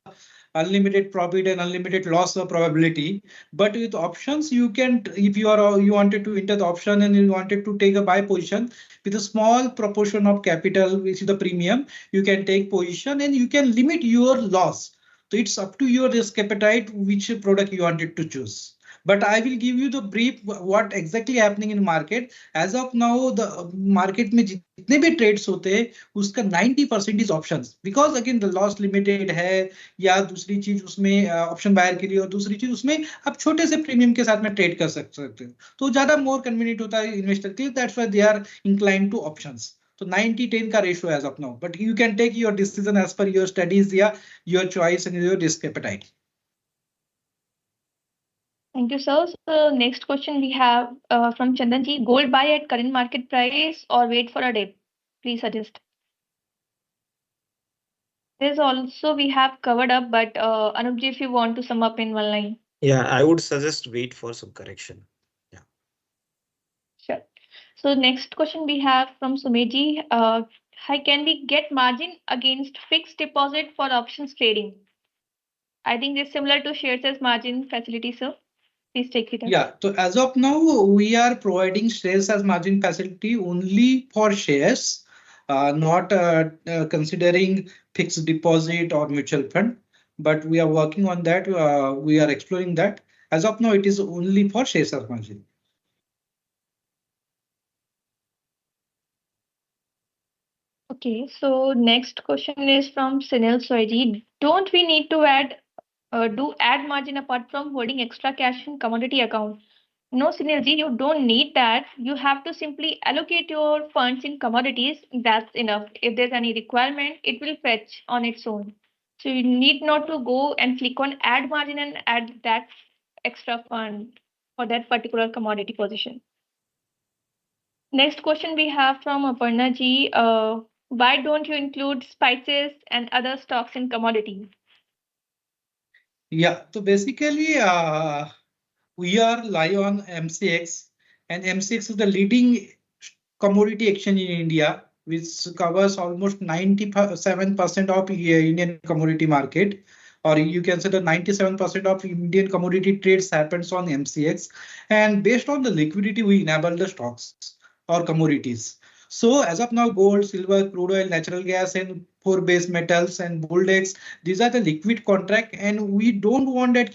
Speaker 2: unlimited profit and unlimited loss of probability. But with options, you can, if you wanted to enter the option and you wanted to take a buy position with a small proportion of capital, which is the premium, you can take position and you can limit your loss. So it's up to your risk appetite, which product you wanted to choose. But I will give you the brief what exactly happening in market. As of now, the market में जितने भी trades होते हैं उसका 90% is options, because again the loss limited है, या दूसरी चीज उसमें ऑप्शन बायर के लिए, और दूसरी चीज उसमें आप छोटे से प्रीमियम के साथ में ट्रेड कर सकते हो, तो ज्यादा मोर कन्वीनियंट होता है इन्वेस्टर के लिए. That's why they are inclined to options. तो 90-10 का ratio as of now, but you can take your decision as per your studies या your choice and your risk appetite.
Speaker 1: Thank you, sir. So next question we have from Chandan ji. Gold buy at current market price or wait for a dip? Please suggest. This also we have covered up, but Anup ji, if you want to sum up in one line.
Speaker 3: Yeah, I would suggest wait for some correction. Yeah.
Speaker 1: Sure. So next question we have from Sumeji. Hi, can we get margin against fixed deposit for options trading? I think it's similar to shares as margin facility, sir. Please take it up.
Speaker 2: Yeah, so as of now, we are providing shares as margin facility only for shares, not considering fixed deposit or mutual fund. But we are working on that. We are exploring that. As of now, it is only for shares as margin.
Speaker 1: Okay, so next question is from Sunil Soiji. Don't we need to add margin apart from holding extra cash in commodity account? No, Sunilji, you don't need that. You have to simply allocate your funds in commodities. That's enough. If there's any requirement, it will fetch on its own. So you need not to go and click on add margin and add that extra fund for that particular commodity position. Next question we have from Aparna ji. Why don't you include spices and other stocks in commodities?
Speaker 2: Yeah, so basically, we are live on MCX, and MCX is the leading commodity exchange in India, which covers almost 97% of Indian commodity market, or you can say that 97% of Indian commodity trades happens on MCX. And based on the liquidity, we enable the stocks or commodities. So as of now, gold, silver, crude oil, natural gas, and four base metals and Buldex, these are the liquid contract, and we don't want that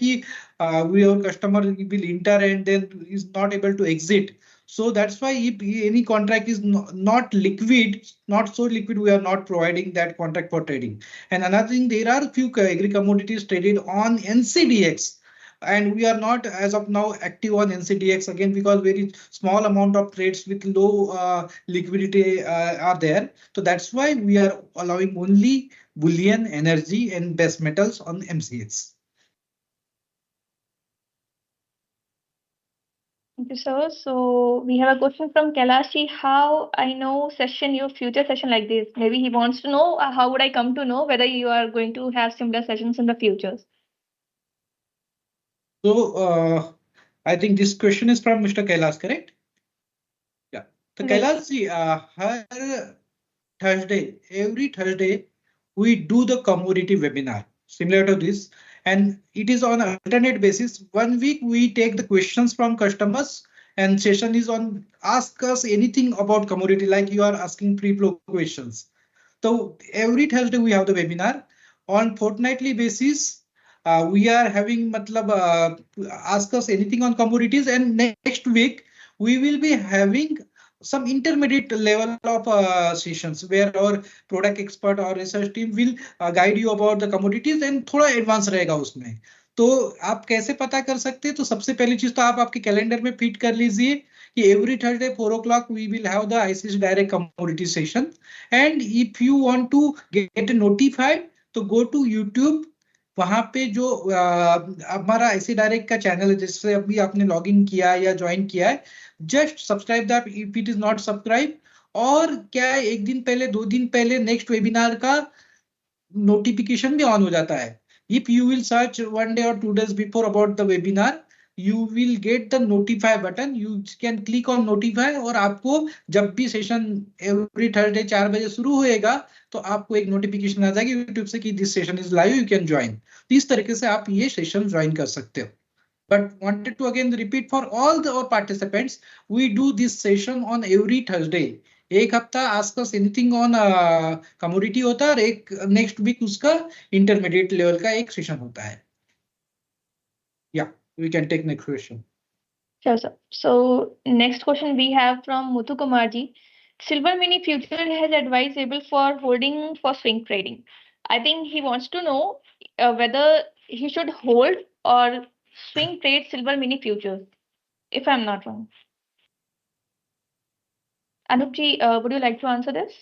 Speaker 2: our customer will enter and then is not able to exit. So that's why if any contract is not liquid, not so liquid, we are not providing that contract for trading. And another thing, there are a few agri commodities traded on NCDX. And we are not as of now active on NCDX again, because very small amount of trades with low liquidity are there. So that's why we are allowing only bullion, energy, and base metals on MCX.
Speaker 1: Thank you, sir. So we have a question from Kailashi. How I know your future session like this? Maybe he wants to know how would I come to know whether you are going to have similar sessions in the futures.
Speaker 2: So I think this question is from Mr. Kailash, correct? Yeah. So Kailash, every Thursday, we do the commodity webinar similar to this, and it is on an alternate basis. 1 week we take the questions from customers, and session is on ask us anything about commodity, like you are asking pre-flow questions. So every Thursday we have the webinar. On fortnightly basis, we are having ask us anything on commodities, and next week we will be having some intermediate level of sessions where our product expert or research team will guide you about the commodities and थोड़ा advance रहेगा उसमें। तो आप कैसे पता कर सकते हैं? तो सबसे पहली चीज तो आप आपके कैलेंडर में फिट कर लीजिए कि every Thursday 4 o'clock we will have the ICICI direct commodity session, and if you want to get notified तो go to YouTube। वहां पे जो हमारा ICICI डायरेक्ट का चैनल है जिससे अभी आपने लॉग इन किया या ज्वाइन किया है, just subscribe that if it is not subscribe. और क्या है, एक दिन पहले 2 दिन पहले नेक्स्ट वेबिनार का नोटिफिकेशन भी ऑन हो जाता है। If you will search 1 day or 2 days before about the webinar, you will get the notify button, you can click on notify, और आपको जब भी सेशन एवरी थर्सडे 4 बजे शुरू होएगा तो आपको एक नोटिफिकेशन आ जाएगी यूट्यूब से कि this session is live, you can join. इस तरीके से आप ये सेशन ज्वाइन कर सकते हो। But wanted to again repeat for all the our participants, we do this session on every Thursday। एक हफ्ता ask us anything on commodity होता है और एक नेक्स्ट वीक उसका इंटरमीडिएट लेवल का एक सेशन होता है। Yeah, we can take next question.
Speaker 1: Sure, sir. So next question we have from Muthu Kumarji. Silver mini future has advisable for holding for swing trading. I think he wants to know whether he should hold or swing trade silver mini futures, if I'm not wrong. Anupji, would you like to answer this?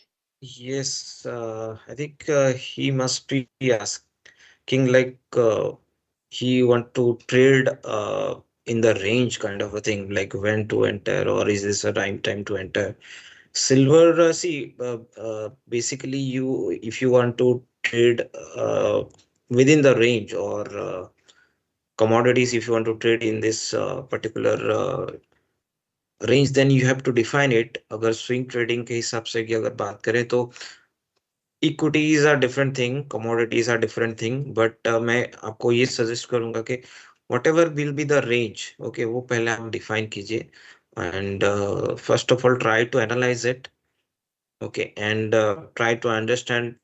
Speaker 3: Yes, I think he must be asking like he want to trade in the range kind of a thing, like when to enter, or is this a time to enter? Silver, basically if you want to trade within the range, or commodities, if you want to trade in this particular range, then you have to define it. अगर swing trading के हिसाब से की अगर बात करें तो equities are different thing, commodities are different thing, but मैं आपको ये सजेस्ट करूंगा कि whatever will be the range, okay, वो पहले आप डिफाइन कीजिए, and first of all try to analyse it, okay, and try to understand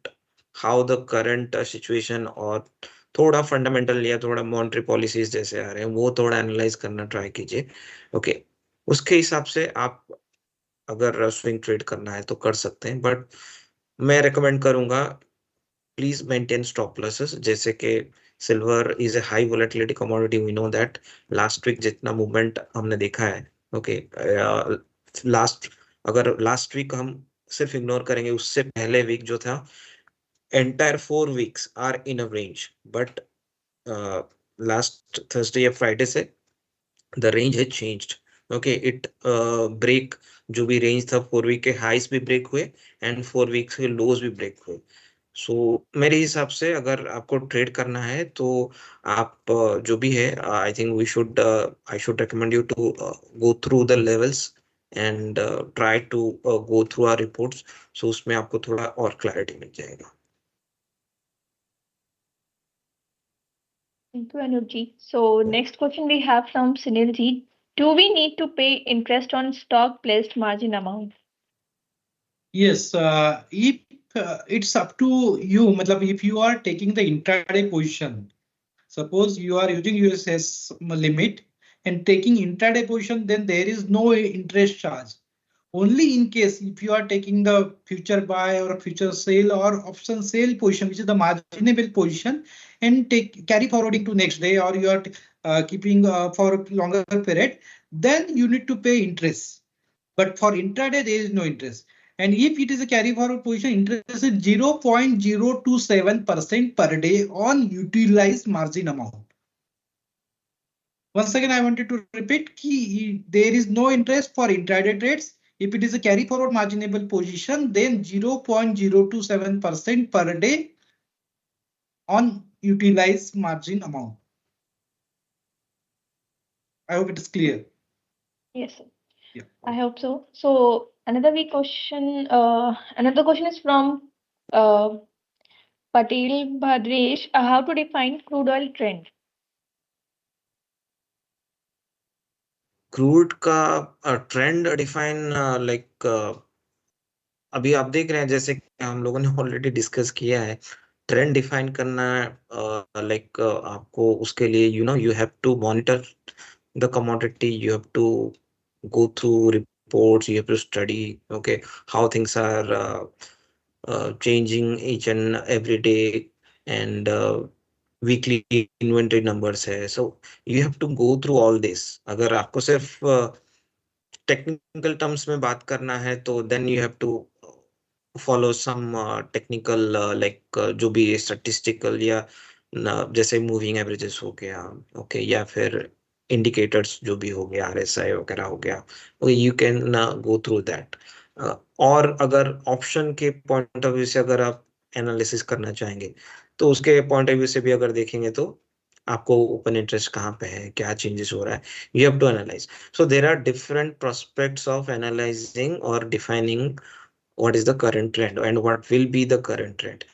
Speaker 3: how the current situation, और थोड़ा फंडामेंटल या थोड़ा मॉनेटरी पॉलिसीज जैसे आ रहे हैं वो थोड़ा एनालाइज करना ट्राई कीजिए, ओके। उसके हिसाब से आप अगर स्विंग ट्रेड करना है तो कर सकते हैं, बट मैं रेकमेंड करूंगा प्लीज मेंटेन स्टॉप लॉसेस। जैसे कि silver is a high volatility commodity, we know that. Last week जितना मूवमेंट हमने देखा है, ओके, अगर लास्ट वीक हम सिर्फ इग्नोर करेंगे, उससे पहले वीक जो था, entire 4 weeks are in a range, but last Thursday या फ्राइडे से the range has changed, okay, it break, जो भी रेंज था 4 वीक के हाईस भी ब्रेक हुए एंड 4 वीक के लोज भी ब्रेक हुए। सो मेरे हिसाब से अगर आपको ट्रेड करना है तो आप जो भी है, I think I should recommend you to go through the levels and try to go through our reports, so उसमें आपको थोड़ा और क्लैरिटी मिल जाएगा।
Speaker 1: Thank you, Anupji. So next question we have from Sunilji. Do we need to pay interest on stock placed margin amount?
Speaker 2: Yes, if it's up to you, matlab if you are taking the intraday position, suppose you are using USS limit and taking intraday position, then there is no interest charge. Only in case if you are taking the future buy or future sale or option sale position, which is the marginable position, and carry forwarding to next day, or you are keeping for longer period, then you need to pay interest. But for intraday, there is no interest. And if it is a carry forward position, interest is 0.027% per day on utilized margin amount. Once again, I wanted to repeat key, there is no interest for intraday trades. If it is a carry forward marginable position, then 0.027% per day on utilized margin amount. I hope it is clear.
Speaker 1: Yes, sir.
Speaker 2: Yeah.
Speaker 1: I hope so. So another question is from Patel Bhadresh. How to define crude oil trend?
Speaker 3: Crude का trend define, like अभी आप देख रहे हैं जैसे कि हम लोगों ने ऑलरेडी डिस्कस किया है, ट्रेंड डिफाइन करना, लाइक आपको उसके लिए you have to monitor the commodity, you have to go through reports, you have to study, okay, how things are changing each and every day, and weekly inventory numbers है. So you have to go through all this. अगर आपको सिर्फ technical terms में बात करना है तो then you have to follow some technical जो भी statistical या जैसे मूविंग एवरेजेस हो गया, ओके, या फिर इंडिकेटर्स जो भी हो गया, आरएसआई वगैरह हो गया, you can go through that. और अगर ऑप्शन के पॉइंट ऑफ व्यू से अगर आप एनालिसिस करना चाहेंगे तो उसके पॉइंट ऑफ व्यू से भी अगर देखेंगे तो आपको ओपन इंटरेस्ट कहाँ पे है, क्या चेंजेस हो रहा है, you have to analyse. So there are different prospects of analyzing or defining what is the current trend and what will be the current trend.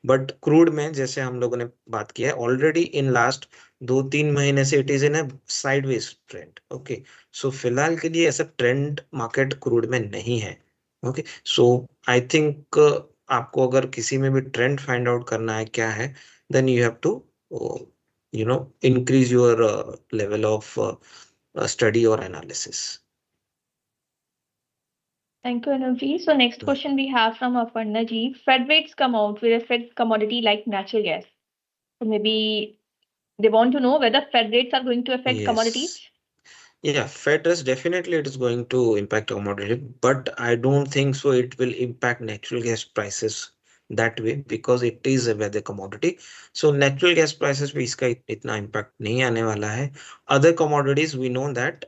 Speaker 3: But crude में जैसे हम लोगों ने बात किया है already in last 2-3 महीने से it is in a sideways trend. Okay, so फिलहाल के लिए ऐसा trend market crude में नहीं है. Okay, so I think आपको अगर किसी में भी trend find out करना है क्या है, then you have to increase your level of study or analysis.
Speaker 1: Thank you, Anuj. So next question we have from Aparna ji. Fed rates come out will affect commodity like natural gas. So maybe they want to know whether Fed rates are going to affect commodities.
Speaker 3: Yes. Yeah, Fed is definitely it is going to impact commodity, but I don't think so it will impact natural gas prices that way because it is a weather commodity. So natural gas prices पे इसका इतना impact नहीं आने वाला है. Other commodities we know that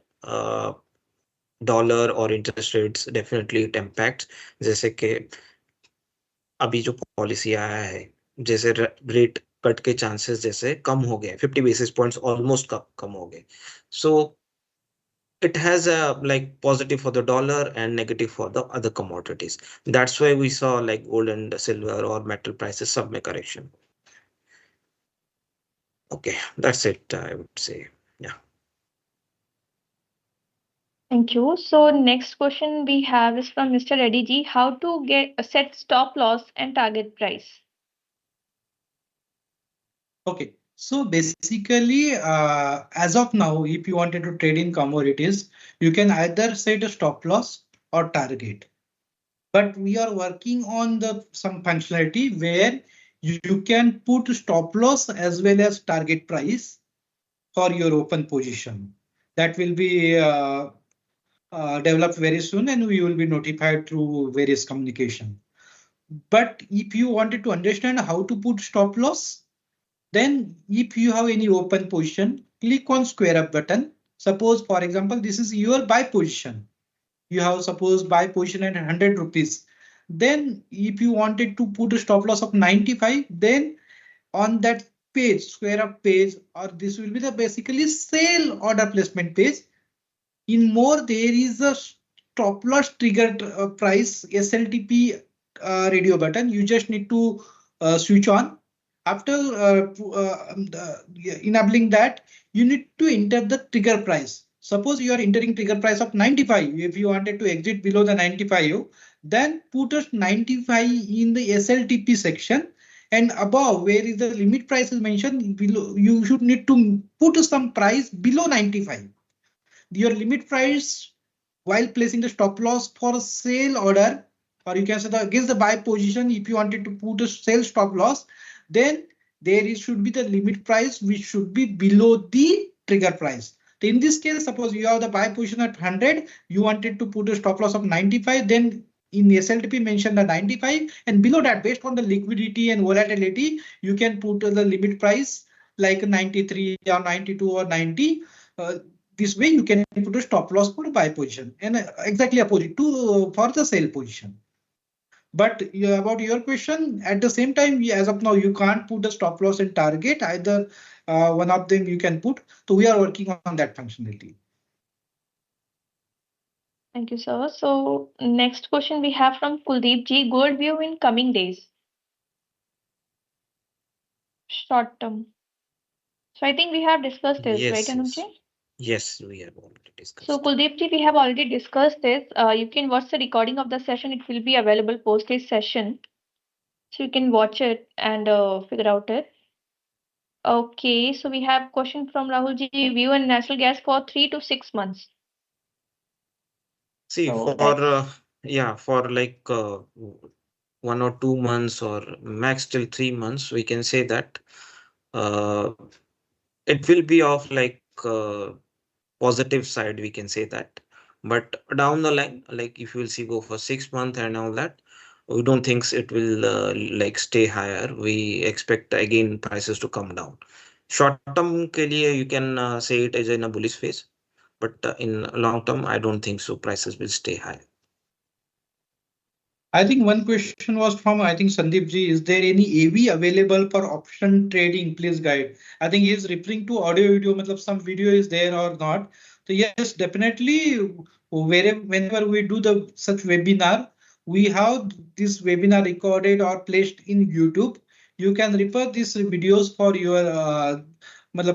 Speaker 3: dollar or interest rates definitely it impacts. जैसे कि अभी जो पॉलिसी आया है, जैसे रेट कट के चांसेस जैसे कम हो गए, 50 basis points ऑलमोस्ट कम हो गए. So it has a like positive for the dollar and negative for the other commodities. That's why we saw like gold and silver or metal prices sub में correction. Okay, that's it, I would say. Yeah.
Speaker 1: Thank you. So next question we have is from Mr. Reddy ji. How to get set stop loss and target price?
Speaker 2: Okay, so basically, as of now, if you wanted to trade in commodities, you can either set a stop loss or target. But we are working on some functionality where you can put stop loss as well as target price for your open position. That will be developed very soon, and we will be notified through various communication. But if you wanted to understand how to put stop loss, then if you have any open position, click on square up button. Suppose, for example, this is your buy position. You have suppose buy position at 100 rupees. Then if you wanted to put a stop loss of 95, then on that page, square up page, or this will be the basically sale order placement page. In more, there is a stop loss triggered price SLTP radio button. You just need to switch on. After enabling that, you need to enter the trigger price. Suppose you are entering trigger price of 95. If you wanted to exit below the 95, then put a 95 in the SLTP section, and above where is the limit price is mentioned below, you should need to put some price below 95. Your limit price while placing the stop loss for a sale order, or you can say against the buy position, if you wanted to put a sell stop loss, then should be the limit price which should be below the trigger price. So in this case, suppose you have the buy position at 100, you wanted to put a stop loss of 95, then in the SLTP mention the 95, and below that, based on the liquidity and volatility, you can put the limit price like 93 or 92 or 90. This way you can put a stop loss for buy position, and exactly opposite to for the sell position. But about your question, at the same time, as of now, you can't put a stop loss and target. Either one of them you can put. So we are working on that functionality.
Speaker 1: Thank you, sir. So next question we have from Kuldeep ji. Gold view in coming days. Short term. So I think we have discussed this, right, Anuj ji?
Speaker 3: Yes, we have already discussed.
Speaker 1: So Kuldeep ji, we have already discussed this. You can watch the recording of the session. It will be available post this session. So you can watch it and figure out it. Okay, so we have question from Rahul ji. View and natural gas for 3 to 6 months.
Speaker 3: See,
Speaker 1: So
Speaker 3: for
Speaker 1: that's
Speaker 3: for like 1 or 2 months or max till 3 months, we can say that uh, it will be of like positive side, we can say that. But down the line, like if you will see go for 6 months and all that, we don't think it will like stay higher. We expect again prices to come down. Short term के लिए you can say it as in a bullish phase, but in long term, I don't think so. Prices will stay high.
Speaker 2: I think one question was from, I think, Sandeep ji. Is there any AV available for option trading? Please guide. I think he is referring to audio video. Matlab some video is there or not. So yes, definitely. Whenever we do the such webinar, we have this webinar recorded or placed in YouTube. You can refer these videos for your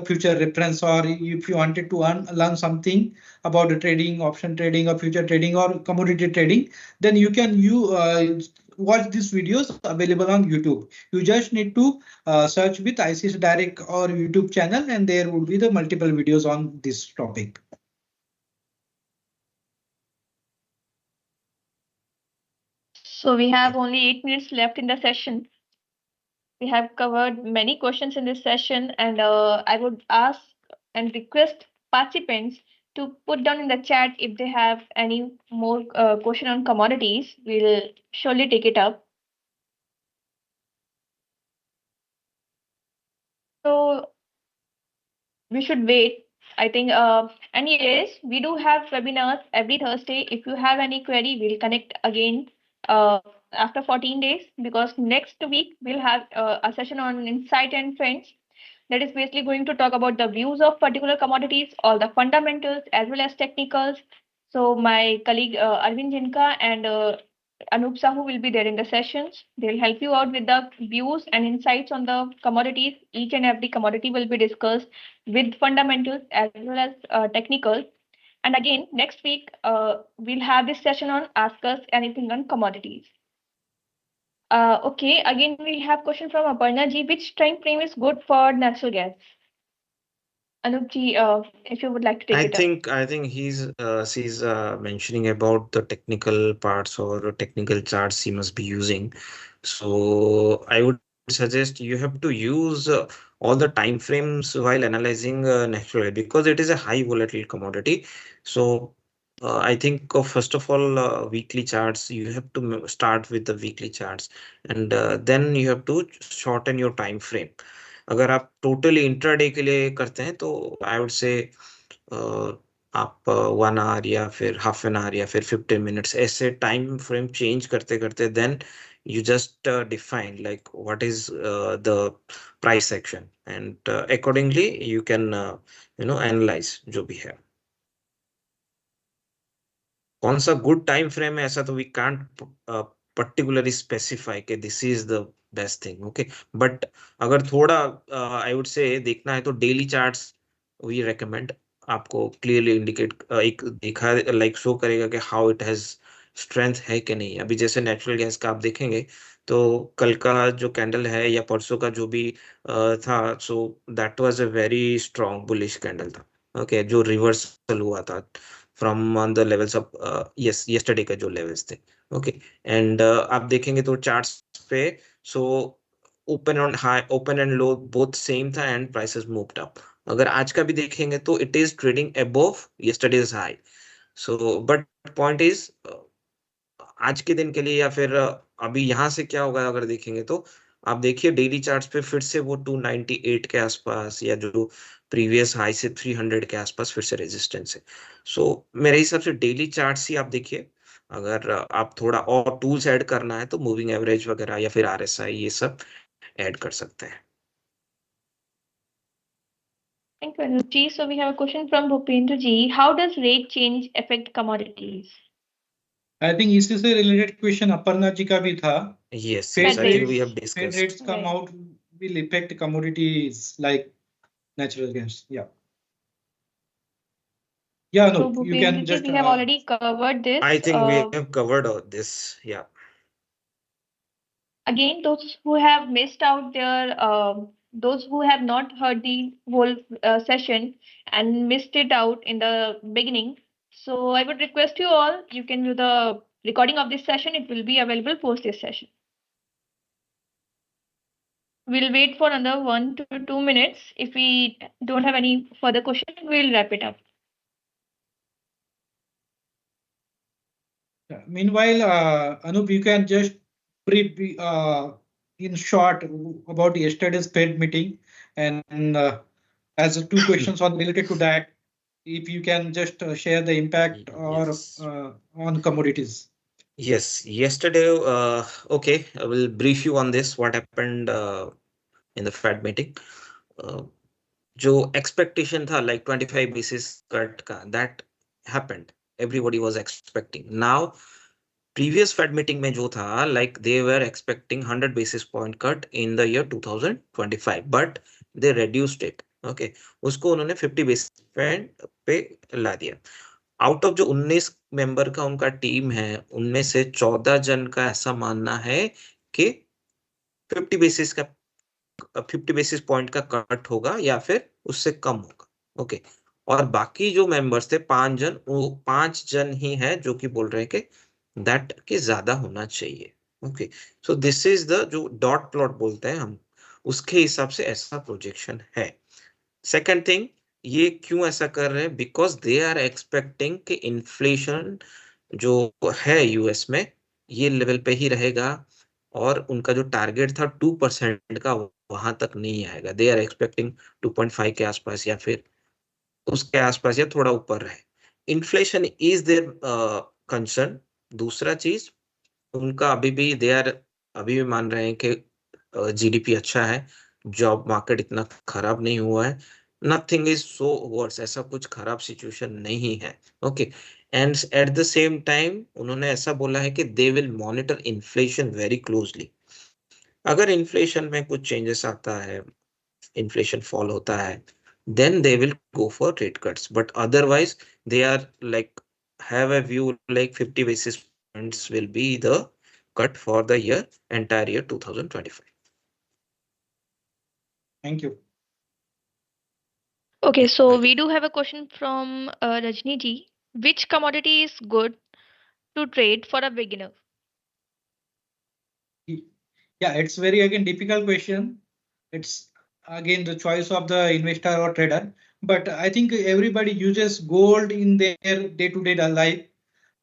Speaker 2: future reference, or if you wanted to learn something about the trading, option trading, or future trading, or commodity trading, then you watch these videos available on YouTube. You just need to search with icicidirect or YouTube channel, and there would be the multiple videos on this topic.
Speaker 1: so we have only 8 minutes left in the session. We have covered many questions in this session, and I would ask and request participants to put down in the chat if they have any more question on commodities. We'll surely take it up. So we should wait. I think, anyways, we do have webinars every Thursday. If you have any query, we'll connect again uh, after 14 days, because next week we'll have a session on insight and trends. That is basically going to talk about the views of particular commodities, all the fundamentals as well as technicals. So my colleague Arvind Jinka and Anup Sahu will be there in the sessions. They'll help you out with the views and insights on the commodities. Each and every commodity will be discussed with fundamentals as well as technicals. And again, next week, we'll have this session on Ask Us Anything on Commodities. Okay, again, we have question from Aparna ji. Which time frame is good for natural gas? Anup ji, if you would like to take it up.
Speaker 3: I think she's mentioning about the technical parts or technical charts he must be using. So I would suggest you have to use all the time frames while analyzing natural gas, because it is a high volatile commodity. So I think first of all, weekly charts, you have to start with the weekly charts, and then you have to shorten your time frame. अगर आप totally intraday के लिए करते हैं तो आई would से आप 1 our या फिर हाफ एन आवर या फिर 15 मिनट्स ऐसे टाइम फ्रेम चेंज करते करते then you just define like what is the price action, and accordingly you can analyze जो भी है. कौन सा गुड टाइम फ्रेम है ऐसा तो वी कांट पर्टिकुलरली स्पेसिफाई कि this is the best thing. Okay, but अगर थोड़ा आई वुड से देखना है तो डेली चार्ट्स वी रेकमेंड. आपको क्लियरली इंडिकेट एक दिखा लाइक शो करेगा कि हाउ इट हैज स्ट्रेंथ है कि नहीं. अभी जैसे नेचुरल गैस का आप देखेंगे तो कल का जो कैंडल है या परसों का जो भी था, so that was a very strong bullish candle था. ओके, जो रिवर्सल हुआ था from on the levels of yesterday का जो लेवल्स थे. ओके, एंड आप देखेंगे तो चार्ट्स पे so open and low both same था एंड प्राइसेस मूव्ड अप. अगर आज का भी देखेंगे तो it is trading above yesterday's high. So but point is आज के दिन के लिए या फिर अभी यहाँ से क्या होगा अगर देखेंगे तो आप देखिए डेली चार्ट्स पे फिर से वो 298 के आसपास या जो प्रीवियस हाई से 300 के आसपास फिर से रेजिस्टेंस है. सो मेरे हिसाब से डेली चार्ट्स ही आप देखिए. अगर आप थोड़ा और टूल्स ऐड करना है तो मूविंग एवरेज वगैरह या फिर RSI ये सब ऐड कर सकते हैं.
Speaker 1: Thank you, Anup ji. So we have a question from Bhupendra ji. How does rate change affect commodities?
Speaker 2: I think इसी से related question अपर्णा जी का भी था.
Speaker 3: Yes,
Speaker 2: Fed
Speaker 3: yes, I think we
Speaker 2: rates,
Speaker 3: have
Speaker 2: Fed
Speaker 3: discussed.
Speaker 2: rates come
Speaker 1: Right.
Speaker 2: out will affect commodities like natural gas. Yeah. Yeah,
Speaker 1: So
Speaker 2: no, you
Speaker 1: Bhupendra
Speaker 2: can
Speaker 1: ji,
Speaker 2: just.
Speaker 1: we have already covered this.
Speaker 3: I think we have covered all this. Yeah.
Speaker 1: Again, those who have missed out those who have not heard the whole session and missed it out in the beginning, So I would request you all, you can view the recording of this session. It will be available post this session. We'll wait for another 1 to 2 minutes. If we don't have any further questions, we'll wrap it up.
Speaker 2: Meanwhile, Anup, you can just brief in short about yesterday's Fed meeting, and as two questions on related to that, if you can just share the impact or on commodities.
Speaker 3: Yes, yesterday, okay, I will brief you on this, what happened in the Fed meeting. जो expectation था like 25 basis cut का, that happened. Everybody was expecting. Now, previous Fed meeting में जो था, like they were expecting 100 basis point cut in the year 2025, but they reduced it. Okay, उसको उन्होंने 50 basis point पे ला दिया. आउट ऑफ जो 19 member का उनका टीम है, उनमें से 14 जन का ऐसा मानना है कि 50 बेसिस पॉइंट का कट होगा या फिर उससे कम होगा. ओके, और बाकी जो मेंबर्स थे 5 जन, वो 5 जन ही है जो कि बोल रहे हैं कि दैट के ज्यादा होना चाहिए. Okay, so this is the जो डॉट प्लॉट बोलते हैं हम, उसके हिसाब से ऐसा प्रोजेक्शन है. सेकंड थिंग, ये क्यों ऐसा कर रहे हैं? बिकॉज दे आर एक्सपेक्टिंग कि इन्फ्लेशन जो है यूएस में ये लेवल पे ही रहेगा, और उनका जो टारगेट था 2% का, वहां तक नहीं आएगा. दे आर एक्सपेक्टिंग 2.5 के आसपास या फिर उसके आसपास या थोड़ा ऊपर रहे. Inflation is there concern. दूसरा चीज, उनका अभी भी मान रहे हैं कि जीडीपी अच्छा है, जॉब मार्केट इतना खराब नहीं हुआ है, नथिंग इज सो वर्स, ऐसा कुछ खराब सिचुएशन नहीं है. Okay, and at the same time उन्होंने ऐसा बोला है कि they will monitor inflation very closely. अगर इन्फ्लेशन में कुछ चेंजेस आता है, इन्फ्लेशन फॉल होता है, then they will go for rate cuts, but otherwise they are like have a view like 50 basis points will be the cut for the entire year 2025.
Speaker 2: Thank you.
Speaker 1: Okay, so we do have a question from Rajni ji. Which commodity is good to trade for a beginner?
Speaker 2: Yeah, it's very again difficult question. It's again the choice of the investor or trader, but I think everybody uses gold in their day-to-day life.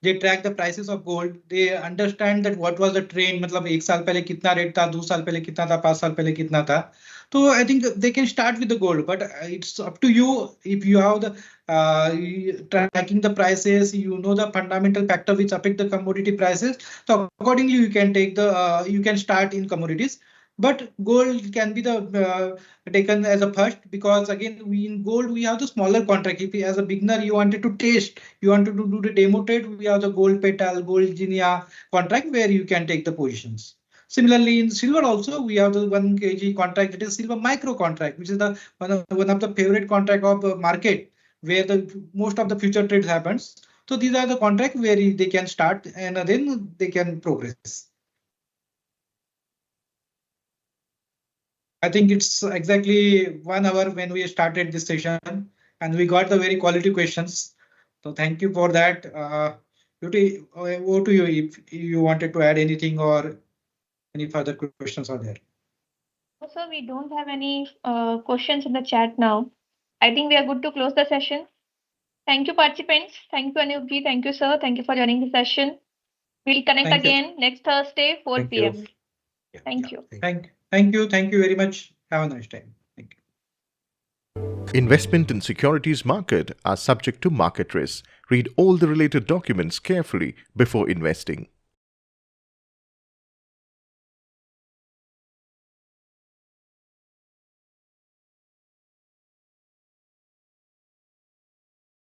Speaker 2: They track the prices of gold. They understand that what was the trend, मतलब 1 साल पहले कितना rate था, 2 साल पहले कितना था, 5 साल पहले कितना था. So I think they can start with the gold, but it's up to you. If you have the tracking the prices, you know the fundamental factor which affect the commodity prices. So accordingly, you can take the you can start in commodities. But gold can be the taken as a first, because again in gold we have the smaller contract. If as a beginner you wanted to taste, you wanted to do the demo trade, we have the gold petal, gold ginia contract where you can take the positions. Similarly, in silver also we have the 1 kg contract, that is silver micro contract, which is the one of the favorite contract of the market, where the most of the future trades happens. So these are the contracts where they can start and then they can progress. I think it's exactly 1 hour when we started this session, and we got the very quality questions. So thank you for that. Beauty, over to you if you wanted to add anything or any further questions are there.
Speaker 1: Also, we don't have any questions in the chat now. I think we are good to close the session. Thank you, participants. Thank you, Anup ji. Thank you, sir. Thank you for joining the session. We'll connect again next Thursday, 4 p.m. Thank you.
Speaker 2: Thank you very much. Have a nice time. Thank you.
Speaker 4: Investment in securities market are subject to market risk. Read all the related documents carefully before investing.